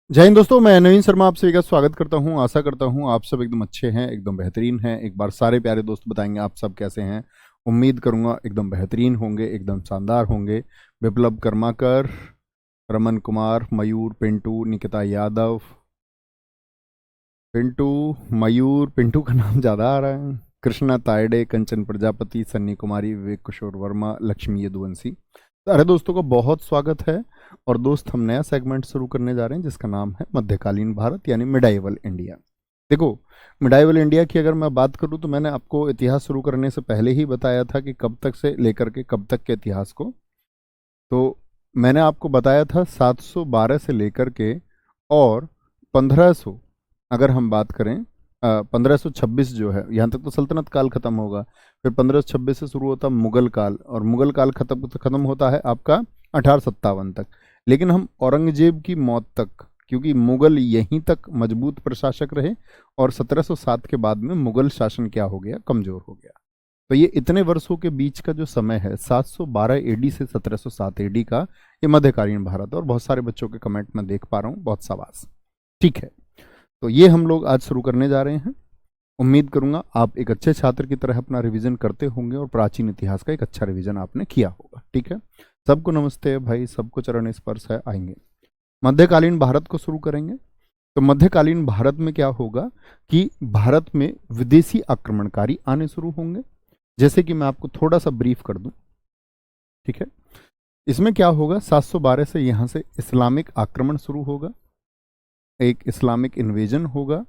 जय हिंद दोस्तों, मैं नवीन शर्मा आप सभी का स्वागत करता हूं। आशा करता हूं आप सब एकदम अच्छे हैं, एकदम बेहतरीन हैं। एक बार सारे प्यारे दोस्त बताएंगे आप सब कैसे हैं। उम्मीद करूंगा एकदम बेहतरीन होंगे, एकदम शानदार होंगे। विप्लव कर्माकर, रमन कुमार, मयूर, पिंटू, निकिता यादव, पिंटू, मयूर, पिंटू का नाम ज़्यादा आ रहा है, कृष्णा तायडे, कंचन प्रजापति, सन्नी कुमारी, विवेक किशोर वर्मा, लक्ष्मी यदुवंशी। सारे दोस्तों का बहुत स्वागत है। और दोस्त, हम नया सेगमेंट शुरू करने जा रहे हैं जिसका नाम है मध्यकालीन भारत यानी मिडाइवल इंडिया। देखो, मिडाइवल इंडिया की अगर मैं बात करूं तो मैंने आपको इतिहास शुरू करने से पहले ही बताया था कि कब तक से लेकर के कब तक के इतिहास को। तो मैंने आपको बताया था 712 से लेकर के और 1500, अगर हम बात करें 1526 जो है, यहाँ तक तो सल्तनत काल खत्म होगा। फिर 1526 से शुरू होता मुगल काल, और मुगल काल खत्म होता है आपका 1857 तक। लेकिन हम औरंगजेब की मौत तक, क्योंकि मुगल यहीं तक मजबूत प्रशासक रहे, और 1707 के बाद में मुगल शासन क्या हो गया, कमजोर हो गया। तो ये इतने वर्षों के बीच का जो समय है, 712 एडी से 1707 एडी का, ये मध्यकालीन भारत है। और बहुत सारे बच्चों के कमेंट में देख पा रहा हूँ, बहुत शाबाश। ठीक है, तो ये हम लोग आज शुरू करने जा रहे हैं। उम्मीद करूंगा आप एक अच्छे छात्र की तरह अपना रिवीजन करते होंगे और प्राचीन इतिहास का एक अच्छा रिवीजन आपने किया होगा। ठीक है, सबको नमस्ते भाई, सबको चरण स्पर्श है। आएंगे मध्यकालीन भारत को शुरू करेंगे। तो मध्यकालीन भारत में क्या होगा कि भारत में विदेशी आक्रमणकारी आने शुरू होंगे। जैसे कि मैं आपको थोड़ा सा ब्रीफ कर दूं। ठीक है, इसमें क्या होगा, 712 से यहां से इस्लामिक आक्रमण शुरू होगा, एक इस्लामिक इन्वेजन होगा।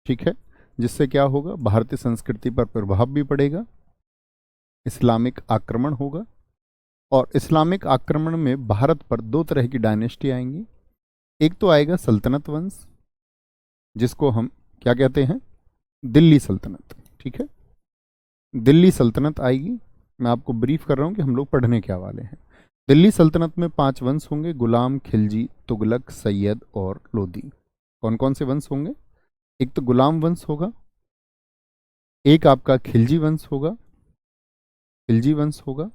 ठीक है, जिससे क्या होगा, भारतीय संस्कृति पर प्रभाव भी पड़ेगा। इस्लामिक आक्रमण होगा, और इस्लामिक आक्रमण में भारत पर दो तरह की डायनेस्टी आएंगी। एक तो आएगा सल्तनत वंश, जिसको हम क्या कहते हैं, दिल्ली सल्तनत। ठीक है, दिल्ली सल्तनत आएगी। मैं आपको ब्रीफ कर रहा हूं कि हम लोग पढ़ने क्या वाले हैं। दिल्ली सल्तनत में 5 वंश होंगे, गुलाम, खिलजी, तुगलक, सैयद और लोदी। कौन कौन से वंश होंगे? एक तो गुलाम वंश होगा, एक आपका खिलजी वंश होगा, खिलजी वंश होगा,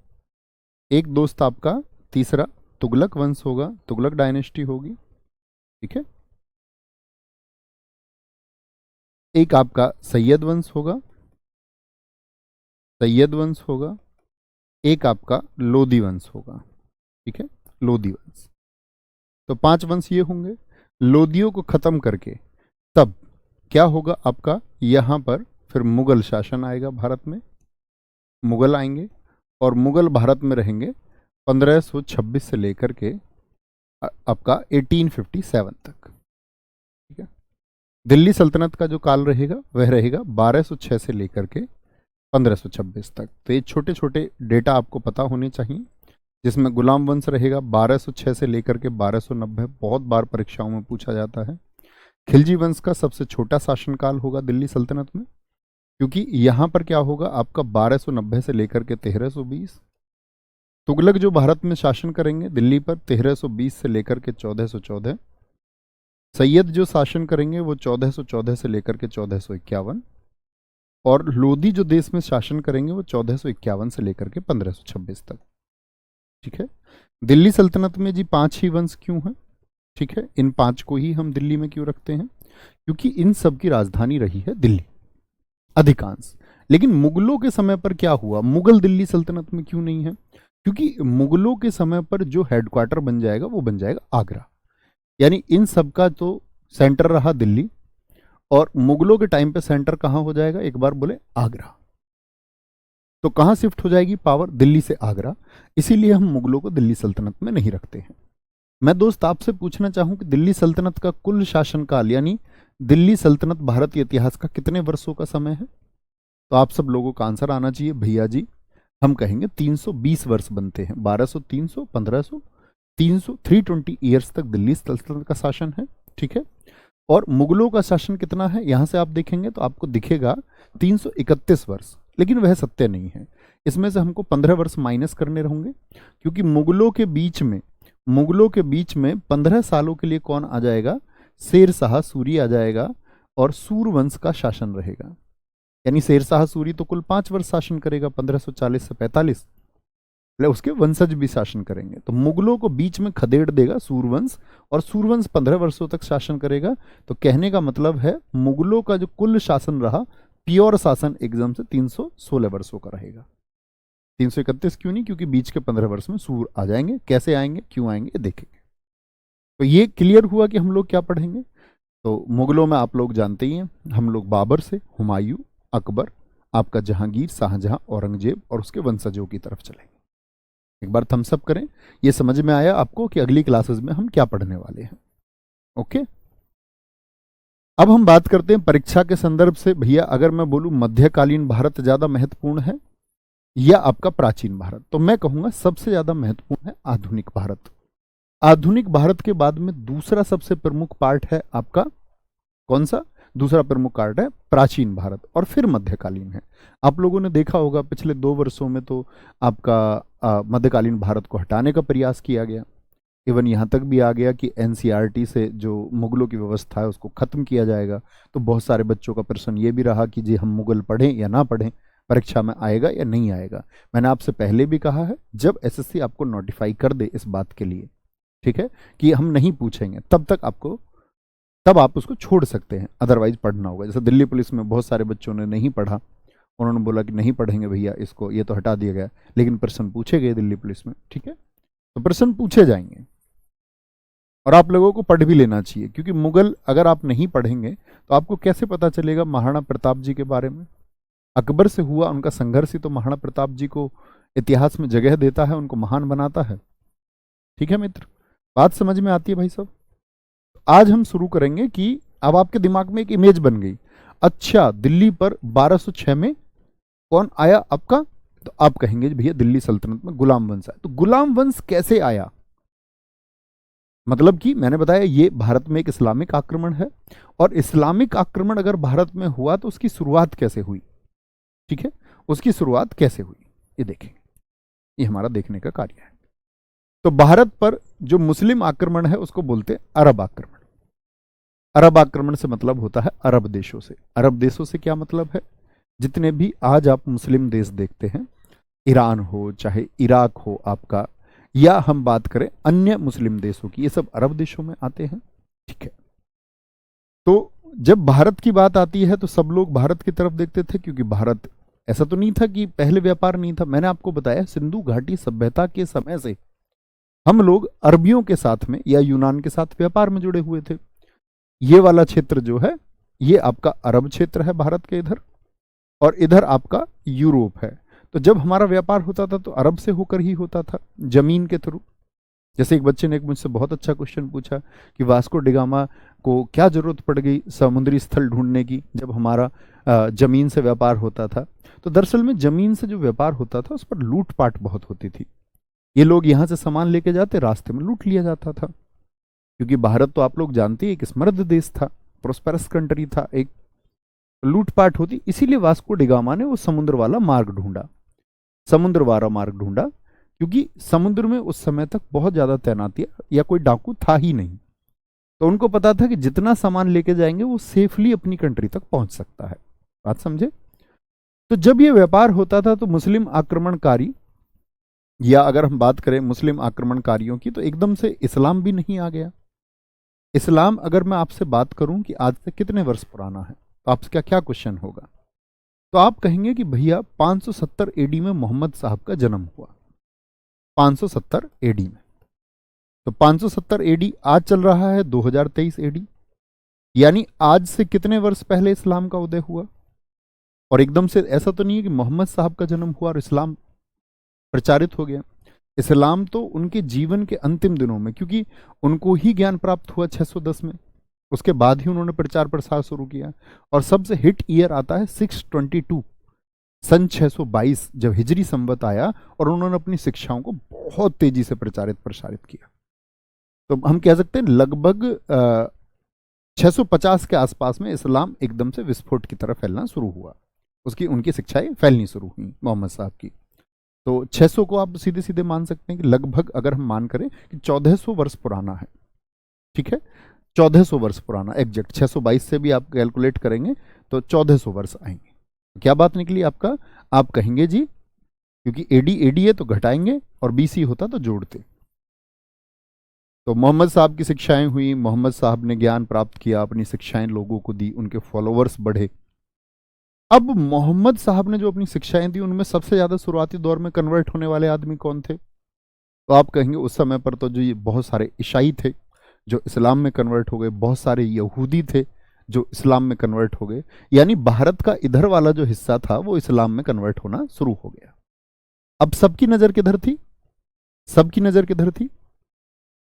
एक दोस्त आपका तीसरा तुगलक वंश होगा, तुगलक डायनेस्टी होगी। ठीक है, एक आपका सैयद वंश होगा, सैयद वंश होगा, एक आपका लोदी वंश होगा। ठीक है, लोदी वंश। तो 5 वंश ये होंगे। लोदियों को खत्म करके तब क्या होगा आपका, यहां पर फिर मुगल शासन आएगा भारत में। मुगल आएंगे और मुगल भारत में रहेंगे 1526 से लेकर के आपका 1857 तक। ठीक है, दिल्ली सल्तनत का जो काल रहेगा वह रहेगा 1206 से लेकर के 1526 तक। तो ये छोटे छोटे डेटा आपको पता होने चाहिए। जिसमें गुलाम वंश रहेगा 1206 से लेकर के 1290, बहुत बार परीक्षाओं में पूछा जाता है। खिलजी वंश का सबसे छोटा शासनकाल होगा दिल्ली सल्तनत में, क्योंकि यहां पर क्या होगा आपका 1290 से लेकर के 1320। तुगलक जो भारत में शासन करेंगे दिल्ली पर 1320 से लेकर के 1414। सैयद जो शासन करेंगे वो 1414 से लेकर के 1451। और लोदी जो देश में शासन करेंगे वो 1451 से लेकर के 1526 तक। ठीक है, दिल्ली सल्तनत में जी 5 ही वंश क्यों हैं? ठीक है, इन 5 को ही हम दिल्ली में क्यों रखते हैं? क्योंकि इन सब की राजधानी रही है दिल्ली अधिकांश। लेकिन मुगलों के समय पर क्या हुआ, मुगल दिल्ली सल्तनत में क्यों नहीं है? क्योंकि मुगलों के समय पर जो हेडक्वार्टर बन जाएगा वो बन जाएगा आगरा। यानी इन सब का तो सेंटर रहा दिल्ली, और मुगलों के टाइम पे सेंटर कहां हो जाएगा, एक बार बोले आगरा। तो कहां शिफ्ट हो जाएगी पावर, दिल्ली से आगरा। इसीलिए हम मुगलों को दिल्ली सल्तनत में नहीं रखते हैं। मैं दोस्त आपसे पूछना चाहूं कि दिल्ली सल्तनत का कुल शासनकाल यानी दिल्ली सल्तनत भारतीय इतिहास का कितने वर्षों का समय है? तो आप सब लोगों का आंसर आना चाहिए भैया जी। हम कहेंगे 320 वर्ष बनते हैं। 1200, 300, 1500, 300, 320 ईयर्स तक दिल्ली सल्तनत का शासन है। ठीक है, और मुगलों का शासन कितना है, यहां से आप देखेंगे तो आपको दिखेगा 331 वर्ष। लेकिन वह सत्य नहीं है, इसमें से हमको 15 वर्ष माइनस करने रहेंगे, क्योंकि मुगलों के बीच में 15 सालों के लिए कौन आ जाएगा, शेर शाह सूरी आ जाएगा, और सूरवंश का शासन रहेगा। यानी शेर शाह सूरी तो कुल 5 वर्ष शासन करेगा, 1540 से 45। मतलब उसके वंशज भी शासन करेंगे। तो मुगलों को बीच में खदेड़ देगा सूरवंश, और सूरवंश 15 वर्षों तक शासन करेगा। तो कहने का मतलब है मुगलों का जो कुल शासन रहा, प्योर शासन एकदम से 316 वर्षों का रहेगा। 331 क्यों नहीं, क्योंकि बीच के 15 वर्ष में सूर आ जाएंगे। कैसे आएंगे, क्यों आएंगे, ये देखेंगे। तो ये क्लियर हुआ कि हम लोग क्या पढ़ेंगे। तो मुगलों में आप लोग जानते ही हैं, हम लोग बाबर से हुमायूं, अकबर, आपका जहांगीर, शाहजहां, औरंगजेब और उसके वंशजों की तरफ चलेंगे। एक बार थम्स अप करें, ये समझ में आया आपको कि अगली क्लासेस में हम क्या पढ़ने वाले हैं। ओके, अब हम बात करते हैं परीक्षा के संदर्भ से। भैया अगर मैं बोलूं मध्यकालीन भारत ज्यादा महत्वपूर्ण है या आपका प्राचीन भारत, तो मैं कहूंगा सबसे ज्यादा महत्वपूर्ण है आधुनिक भारत। आधुनिक भारत के बाद में दूसरा सबसे प्रमुख पार्ट है आपका कौन सा, दूसरा प्रमुख पार्ट है प्राचीन भारत, और फिर मध्यकालीन है। आप लोगों ने देखा होगा पिछले 2 वर्षों में तो आपका मध्यकालीन भारत को हटाने का प्रयास किया गया। इवन यहाँ तक भी आ गया कि एनसीईआरटी से जो मुगलों की व्यवस्था है उसको खत्म किया जाएगा। तो बहुत सारे बच्चों का प्रश्न ये भी रहा कि जी हम मुगल पढ़ें या ना पढ़ें, परीक्षा में आएगा या नहीं आएगा। मैंने आपसे पहले भी कहा है, जब एसएससी आपको नोटिफाई कर दे इस बात के लिए, ठीक है, कि हम नहीं पूछेंगे, तब आप उसको छोड़ सकते हैं, अदरवाइज पढ़ना होगा। जैसे दिल्ली पुलिस में बहुत सारे बच्चों ने नहीं पढ़ा, उन्होंने बोला कि नहीं पढ़ेंगे भैया इसको, ये तो हटा दिया गया, लेकिन प्रश्न पूछे गए दिल्ली पुलिस में, ठीक है, तो प्रश्न पूछे जाएंगे और आप लोगों को पढ़ भी लेना चाहिए। क्योंकि मुगल अगर आप नहीं पढ़ेंगे तो आपको कैसे पता चलेगा महाराणा प्रताप जी के बारे में। अकबर से हुआ उनका संघर्ष ही तो महाराणा प्रताप जी को इतिहास में जगह देता है, उनको महान बनाता है। ठीक है मित्र, बात समझ में आती है भाई साहब। आज हम शुरू करेंगे कि अब आपके दिमाग में एक इमेज बन गई, अच्छा दिल्ली पर 1206 में कौन आया आपका, तो आप कहेंगे भैया दिल्ली सल्तनत में गुलाम वंश आया। तो गुलाम वंश कैसे आया, मतलब कि मैंने बताया ये भारत में एक इस्लामिक आक्रमण है, और इस्लामिक आक्रमण अगर भारत में हुआ तो उसकी शुरुआत कैसे हुई, ठीक है, उसकी शुरुआत कैसे हुई ये देखेंगे, ये हमारा देखने का कार्य है। तो भारत पर जो मुस्लिम आक्रमण है उसको बोलते हैं अरब आक्रमण। अरब आक्रमण से मतलब होता है अरब देशों से। अरब देशों से क्या मतलब है, जितने भी आज आप मुस्लिम देश देखते हैं, ईरान हो चाहे इराक हो आपका, या हम बात करें अन्य मुस्लिम देशों की, ये सब अरब देशों में आते हैं। ठीक है, तो जब भारत की बात आती है तो सब लोग भारत की तरफ देखते थे, क्योंकि भारत ऐसा तो नहीं था कि पहले व्यापार नहीं था। मैंने आपको बताया सिंधु घाटी सभ्यता के समय से हम लोग अरबियों के साथ में या यूनान के साथ व्यापार में जुड़े हुए थे। ये वाला क्षेत्र जो है ये आपका अरब क्षेत्र है भारत के इधर, और इधर आपका यूरोप है। तो जब हमारा व्यापार होता था तो अरब से होकर ही होता था, जमीन के थ्रू। जैसे एक बच्चे ने एक मुझसे बहुत अच्छा क्वेश्चन पूछा कि वास्को डिगामा को क्या जरूरत पड़ गई समुद्री स्थल ढूंढने की जब हमारा जमीन से व्यापार होता था। तो दरअसल में जमीन से जो व्यापार होता था उस पर लूटपाट बहुत होती थी। ये लोग यहाँ से सामान लेके जाते, रास्ते में लूट लिया जाता था, क्योंकि भारत तो आप लोग जानते हैं एक समृद्ध देश था, प्रोस्पेरस कंट्री था, एक लूटपाट होती। इसीलिए वास्को डिगामा ने वो समुद्र वाला मार्ग ढूंढा, समुद्र वाला मार्ग ढूंढा, क्योंकि समुद्र में उस समय तक बहुत ज्यादा तैनाती या कोई डाकू था ही नहीं। तो उनको पता था कि जितना सामान लेके जाएंगे वो सेफली अपनी कंट्री तक पहुंच सकता है। बात समझे। तो जब ये व्यापार होता था तो मुस्लिम आक्रमणकारी, या अगर हम बात करें मुस्लिम आक्रमणकारियों की, तो एकदम से इस्लाम भी नहीं आ गया। इस्लाम अगर मैं आपसे बात करूं कि आज से कितने वर्ष पुराना है, तो आपका क्या क्वेश्चन होगा, तो आप कहेंगे कि भैया 570 एडी में मोहम्मद साहब का जन्म हुआ, 570 एडी में। तो 570 एडी आज चल रहा है 2023 एडी, यानी आज से कितने वर्ष पहले इस्लाम का उदय हुआ। और एकदम से ऐसा तो नहीं है कि मोहम्मद साहब का जन्म हुआ और इस्लाम प्रचारित हो गया। इस्लाम तो उनके जीवन के अंतिम दिनों में, क्योंकि उनको ही ज्ञान प्राप्त हुआ 610 में, उसके बाद ही उन्होंने प्रचार प्रसार शुरू किया। और सबसे हिट ईयर आता है 622 सन 622, जब हिजरी संवत आया और उन्होंने अपनी शिक्षाओं को बहुत तेजी से प्रचारित प्रसारित किया। तो हम कह सकते हैं लगभग 650 के आसपास में इस्लाम एकदम से विस्फोट की तरफ फैलना शुरू हुआ, उनकी शिक्षाएं फैलनी शुरू हुई मोहम्मद साहब की। तो 600 को आप सीधे सीधे मान सकते हैं कि लगभग अगर हम मान करें कि 1400 वर्ष पुराना है। ठीक है, 1400 वर्ष पुराना एग्जैक्ट, 622 से भी आप कैलकुलेट करेंगे तो 1400 वर्ष आएंगे। क्या बात निकली आपका, आप कहेंगे जी क्योंकि एडी एडी है तो घटाएंगे और बीसी होता तो जोड़ते। तो मोहम्मद साहब की शिक्षाएं हुई, मोहम्मद साहब ने ज्ञान प्राप्त किया, अपनी शिक्षाएं लोगों को दी, उनके फॉलोअर्स बढ़े। अब मोहम्मद साहब ने जो अपनी शिक्षाएं दी उनमें सबसे ज्यादा शुरुआती दौर में कन्वर्ट होने वाले आदमी कौन थे? तो आप कहेंगे उस समय पर तो जो ये बहुत सारे ईसाई थे जो इस्लाम में कन्वर्ट हो गए, बहुत सारे यहूदी थे जो इस्लाम में कन्वर्ट हो गए, यानी भारत का इधर वाला जो हिस्सा था वो इस्लाम में कन्वर्ट होना शुरू हो गया। अब सबकी नजर किधर थी? सबकी नजर किधर थी?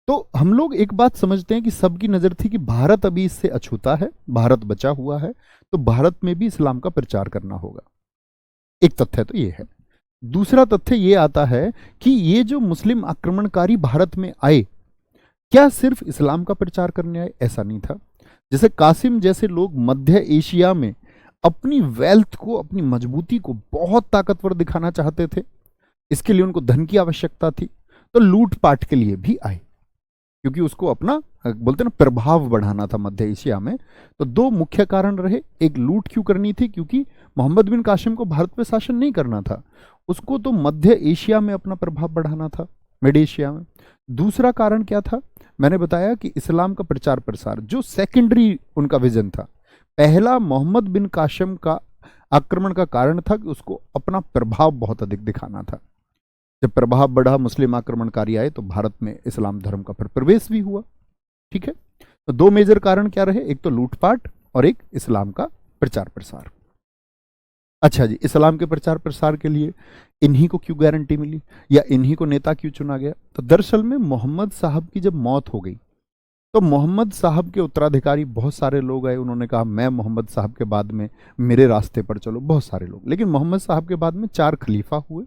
तो हम लोग एक बात समझते हैं कि सबकी नजर थी कि भारत अभी इससे अछूता है, भारत बचा हुआ है, तो भारत में भी इस्लाम का प्रचार करना होगा। एक तथ्य तो ये है। दूसरा तथ्य ये आता है कि ये जो मुस्लिम आक्रमणकारी भारत में आए, क्या सिर्फ इस्लाम का प्रचार करने आए? ऐसा नहीं था। जैसे कासिम जैसे लोग मध्य एशिया में अपनी वेल्थ को, अपनी मजबूती को बहुत ताकतवर दिखाना चाहते थे, इसके लिए उनको धन की आवश्यकता थी, तो लूटपाट के लिए भी आए, क्योंकि उसको अपना बोलते ना प्रभाव बढ़ाना था मध्य एशिया में। तो दो मुख्य कारण रहे। एक, लूट क्यों करनी थी? क्योंकि मोहम्मद बिन कासिम को भारत पे शासन नहीं करना था, उसको तो मध्य एशिया में अपना प्रभाव बढ़ाना था, मिड एशिया में। दूसरा कारण क्या था? मैंने बताया कि इस्लाम का प्रचार प्रसार जो सेकेंडरी उनका विजन था। पहला, मोहम्मद बिन कासिम का आक्रमण का कारण था कि उसको अपना प्रभाव बहुत अधिक दिखाना था। जब प्रभाव बढ़ा, मुस्लिम आक्रमणकारी आए, तो भारत में इस्लाम धर्म का फिर प्रवेश भी हुआ। ठीक है, तो दो मेजर कारण क्या रहे? एक तो लूटपाट और एक इस्लाम का प्रचार प्रसार। अच्छा जी, इस्लाम के प्रचार प्रसार के लिए इन्हीं को क्यों गारंटी मिली या इन्हीं को नेता क्यों चुना गया? तो दरअसल में मोहम्मद साहब की जब मौत हो गई तो मोहम्मद साहब के उत्तराधिकारी बहुत सारे लोग आए, उन्होंने कहा मैं मोहम्मद साहब के बाद में मेरे रास्ते पर चलो, बहुत सारे लोग। लेकिन मोहम्मद साहब के बाद में 4 खलीफा हुए,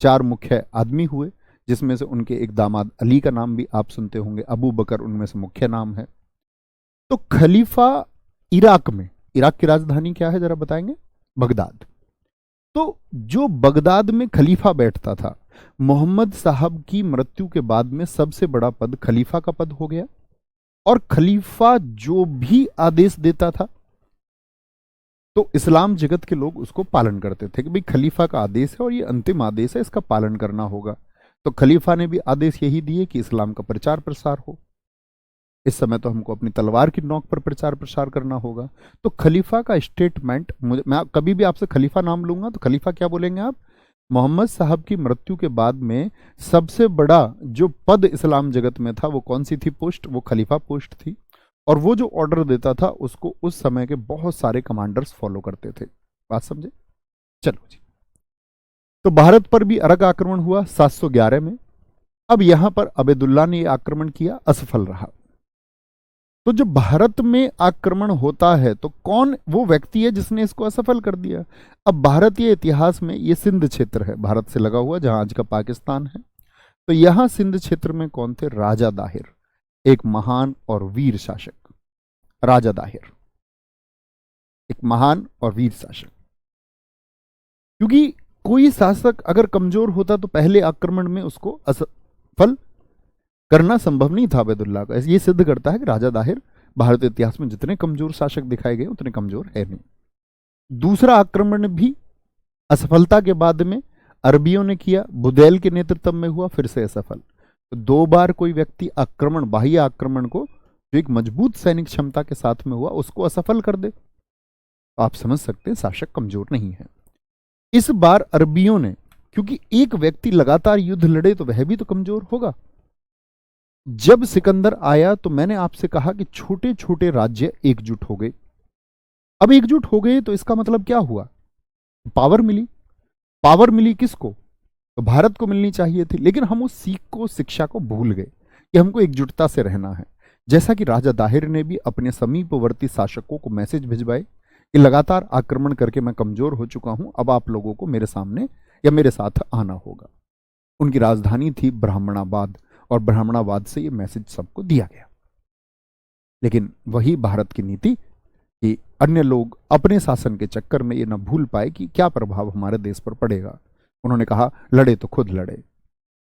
4 मुख्य आदमी हुए, जिसमें से उनके एक दामाद अली का नाम भी आप सुनते होंगे, अबू बकर उनमें से मुख्य नाम है। तो खलीफा इराक में, इराक की राजधानी क्या है जरा बताएंगे? बगदाद। तो जो बगदाद में खलीफा बैठता था, मोहम्मद साहब की मृत्यु के बाद में सबसे बड़ा पद खलीफा का पद हो गया। और खलीफा जो भी आदेश देता था तो इस्लाम जगत के लोग उसको पालन करते थे कि भाई खलीफा का आदेश है और ये अंतिम आदेश है, इसका पालन करना होगा। तो खलीफा ने भी आदेश यही दिए कि इस्लाम का प्रचार प्रसार हो। इस समय तो हमको अपनी तलवार की नोक पर प्रचार प्रसार करना होगा। तो खलीफा का स्टेटमेंट, मैं कभी भी आपसे खलीफा नाम लूंगा तो खलीफा क्या बोलेंगे आप? मोहम्मद साहब की मृत्यु के बाद में सबसे बड़ा जो पद इस्लाम जगत में था वो कौन सी थी पोस्ट? वो खलीफा पोस्ट थी। और वो जो ऑर्डर देता था उसको उस समय के बहुत सारे कमांडर्स फॉलो करते थे। बात समझे? चलो जी, तो भारत पर भी अरब आक्रमण हुआ 711 में। अब यहां पर अबेदुल्ला ने आक्रमण किया, असफल रहा। तो जब भारत में आक्रमण होता है तो कौन वो व्यक्ति है जिसने इसको असफल कर दिया? अब भारतीय इतिहास में ये सिंध क्षेत्र है, भारत से लगा हुआ, जहां आज का पाकिस्तान है। तो यहां सिंध क्षेत्र में कौन थे? राजा दाहिर, एक महान और वीर शासक। राजा दाहिर एक महान और वीर शासक। क्योंकि कोई शासक अगर कमजोर होता तो पहले आक्रमण में उसको असफल करना संभव नहीं था अबेदुल्ला का। ये सिद्ध करता है कि राजा दाहिर भारतीय इतिहास में जितने कमजोर शासक दिखाए गए उतने कमजोर है नहीं। दूसरा आक्रमण भी असफलता के बाद में अरबियों ने किया, बुदैल के नेतृत्व में हुआ, फिर से असफल। तो 2 बार कोई व्यक्ति आक्रमण, बाह्य आक्रमण को जो एक मजबूत सैनिक क्षमता के साथ में हुआ उसको असफल कर दे, तो आप समझ सकते हैं शासक कमजोर नहीं है। इस बार अरबियों ने, क्योंकि एक व्यक्ति लगातार युद्ध लड़े तो वह भी तो कमजोर होगा। जब सिकंदर आया तो मैंने आपसे कहा कि छोटे छोटे राज्य एकजुट हो गए। अब एकजुट हो गए तो इसका मतलब क्या हुआ? पावर मिली। पावर मिली किसको? तो भारत को मिलनी चाहिए थी। लेकिन हम उस सीख को, शिक्षा को भूल गए कि हमको एकजुटता से रहना है। जैसा कि राजा दाहिर ने भी अपने समीपवर्ती शासकों को मैसेज भिजवाए कि लगातार आक्रमण करके मैं कमजोर हो चुका हूं, अब आप लोगों को मेरे सामने या मेरे साथ आना होगा। उनकी राजधानी थी ब्राह्मणाबाद और ब्राह्मणाबाद से ये मैसेज सबको दिया गया। लेकिन वही भारत की नीति कि अन्य लोग अपने शासन के चक्कर में ये न भूल पाए कि क्या प्रभाव हमारे देश पर पड़ेगा। उन्होंने कहा लड़े तो खुद लड़े,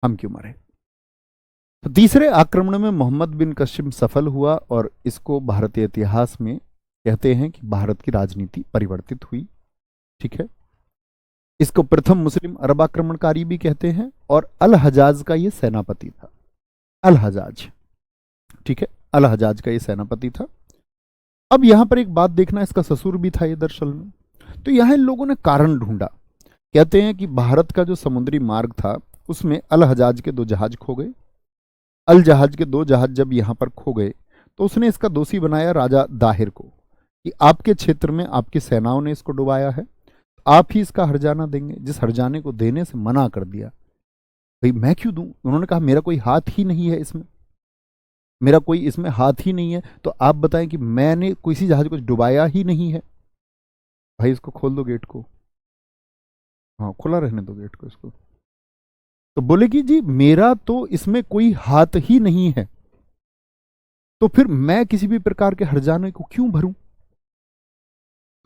हम क्यों मरे। तो तीसरे आक्रमण में मोहम्मद बिन कासिम सफल हुआ और इसको भारतीय इतिहास में कहते हैं कि भारत की राजनीति परिवर्तित हुई। ठीक है, इसको प्रथम मुस्लिम अरब आक्रमणकारी भी कहते हैं, और अल हजाज का ये सेनापति था। अल हजाज, ठीक है, अल हजाज का ये सेनापति था। अब यहां पर एक बात देखना, इसका ससुर भी था ये दरअसल में। तो यहां इन लोगों ने कारण ढूंढा। कहते हैं कि भारत का जो समुद्री मार्ग था उसमें अल हजाज के 2 जहाज खो गए। अल जहाज के 2 जहाज जब यहां पर खो गए तो उसने इसका दोषी बनाया राजा दाहिर को, कि आपके क्षेत्र में आपकी सेनाओं ने इसको डुबाया है, आप ही इसका हर्जाना देंगे। जिस हर्जाने को देने से मना कर दिया। भाई मैं क्यों दूं? उन्होंने कहा मेरा कोई हाथ ही नहीं है इसमें, मेरा कोई इसमें हाथ ही नहीं है। तो आप बताएं कि मैंने किसी जहाज को डुबाया ही नहीं है। भाई इसको खोल दो गेट को, हाँ खुला रहने दो गेट को इसको। तो बोले कि जी मेरा तो इसमें कोई हाथ ही नहीं है, तो फिर मैं किसी भी प्रकार के हर्जाने को क्यों भरूं?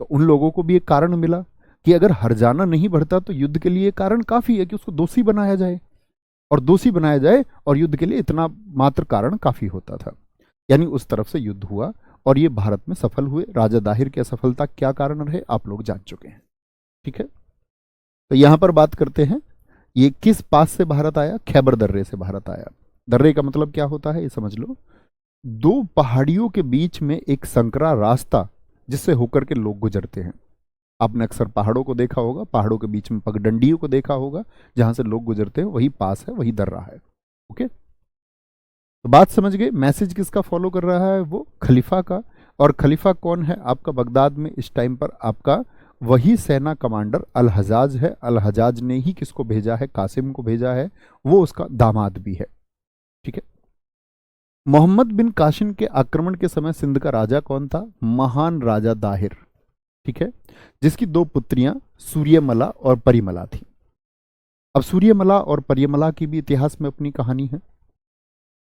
तो उन लोगों को भी एक कारण मिला कि अगर हर्जाना नहीं भरता तो युद्ध के लिए कारण काफी है कि उसको दोषी बनाया जाए, और दोषी बनाया जाए और युद्ध के लिए इतना मात्र कारण काफी होता था। यानी उस तरफ से युद्ध हुआ और ये भारत में सफल हुए। राजा दाहिर की असफलता क्या कारण रहे आप लोग जान चुके हैं, ठीक है। तो यहां पर बात करते हैं ये किस पास से भारत आया? खैबर दर्रे से भारत आया। दर्रे का मतलब क्या होता है ये समझ लो। 2 पहाड़ियों के बीच में एक संकरा रास्ता जिससे होकर के लोग गुजरते हैं। आपने अक्सर पहाड़ों को देखा होगा, पहाड़ों के बीच में पगडंडियों को देखा होगा, जहां से लोग गुजरते हैं, वही पास है, वही दर्रा है। ओके, तो बात समझ गए। मैसेज किसका फॉलो कर रहा है? वो खलीफा का। और खलीफा कौन है आपका बगदाद में इस टाइम पर? आपका वही सेना कमांडर अल हजाज है। अल हजाज ने ही किसको भेजा है? कासिम को भेजा है, वो उसका दामाद भी है, ठीक है। मोहम्मद बिन कासिम के आक्रमण के समय सिंध का राजा कौन था? महान राजा दाहिर, ठीक है, जिसकी 2 पुत्रियां सूर्यमला और परिमला थी। अब सूर्यमला और परिमला की भी इतिहास में अपनी कहानी है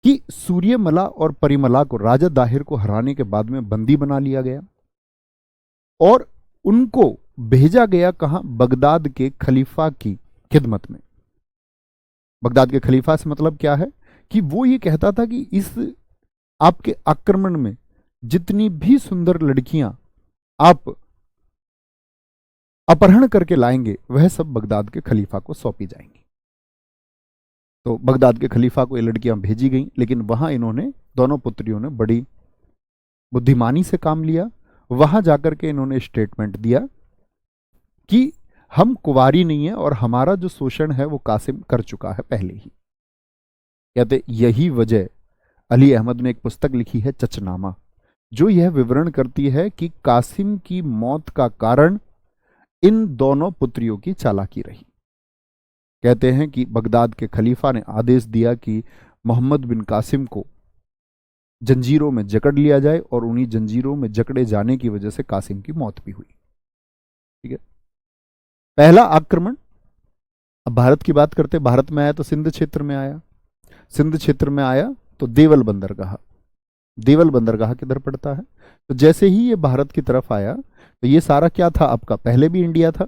कि सूर्यमला और परिमला को राजा दाहिर को हराने के बाद में बंदी बना लिया गया और उनको भेजा गया कहां? बगदाद के खलीफा की खिदमत में। बगदाद के खलीफा से मतलब क्या है कि वो ये कहता था कि इस आपके आक्रमण में जितनी भी सुंदर लड़कियां आप अपहरण करके लाएंगे वह सब बगदाद के खलीफा को सौंपी जाएंगी। तो बगदाद के खलीफा को ये लड़कियां भेजी गईं, लेकिन वहां इन्होंने, दोनों पुत्रियों ने बड़ी बुद्धिमानी से काम लिया। वहां जाकर के इन्होंने स्टेटमेंट दिया कि हम कुंवारी नहीं है और हमारा जो शोषण है वो कासिम कर चुका है पहले ही। कहते यही वजह, अली अहमद ने एक पुस्तक लिखी है चचनामा, जो यह विवरण करती है कि कासिम की मौत का कारण इन दोनों पुत्रियों की चालाकी रही। कहते हैं कि बगदाद के खलीफा ने आदेश दिया कि मोहम्मद बिन कासिम को जंजीरों में जकड़ लिया जाए और उन्हीं जंजीरों में जकड़े जाने की वजह से कासिम की मौत भी हुई, ठीक है। पहला आक्रमण, अब भारत की बात करते, भारत में आया तो सिंध क्षेत्र में आया। सिंध क्षेत्र में आया तो देवल बंदरगाह, देवल बंदरगाह किधर पड़ता है? तो जैसे ही ये भारत की तरफ आया तो ये सारा क्या था आपका? पहले भी इंडिया था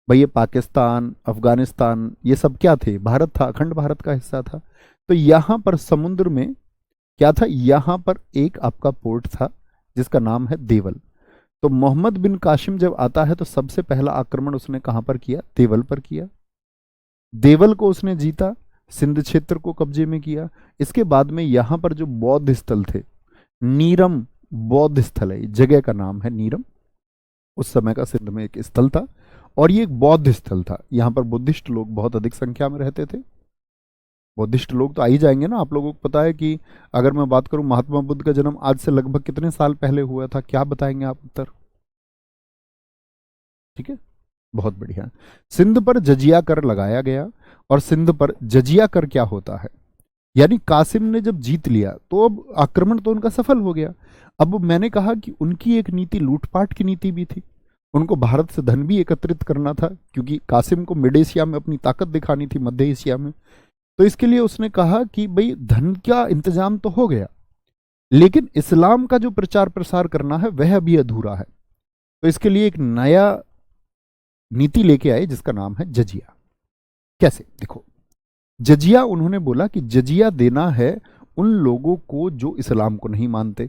भाई, ये पाकिस्तान, अफगानिस्तान, ये सब क्या थे? भारत था, अखंड भारत का हिस्सा था। तो यहां पर समुद्र में क्या था? यहां पर एक आपका पोर्ट था जिसका नाम है देवल। तो मोहम्मद बिन कासिम जब आता है तो सबसे पहला आक्रमण उसने कहां पर किया? देवल पर किया। देवल को उसने जीता, सिंध क्षेत्र को कब्जे में किया। इसके बाद में यहां पर जो बौद्ध स्थल थे, नीरम बौद्ध स्थल है, जगह का नाम है नीरम, उस समय का सिंध में एक स्थल था और ये एक बौद्ध स्थल था। यहां पर बुद्धिस्ट लोग बहुत अधिक संख्या में रहते थे। बुद्धिस्ट लोग तो आ ही जाएंगे ना। आप लोगों को पता है कि अगर मैं बात करूं महात्मा बुद्ध का जन्म आज से लगभग कितने साल पहले हुआ था? क्या बताएंगे आप उत्तर? ठीक है, बहुत बढ़िया। सिंध पर जजिया कर लगाया गया। और सिंध पर जजिया कर क्या होता है? यानी कासिम ने जब जीत लिया तो अब आक्रमण तो उनका सफल हो गया। अब मैंने कहा कि उनकी एक नीति लूटपाट की नीति भी थी। उनको भारत से धन भी एकत्रित करना था, क्योंकि कासिम को मिड एशिया में अपनी ताकत दिखानी थी, मध्य एशिया में। तो इसके लिए उसने कहा कि भाई धन का इंतजाम तो हो गया, लेकिन इस्लाम का जो प्रचार प्रसार करना है वह अभी अधूरा है। तो इसके लिए एक नया नीति लेके आए जिसका नाम है जजिया। कैसे? देखो, जजिया उन्होंने बोला कि जजिया देना है उन लोगों को जो इस्लाम को नहीं मानते।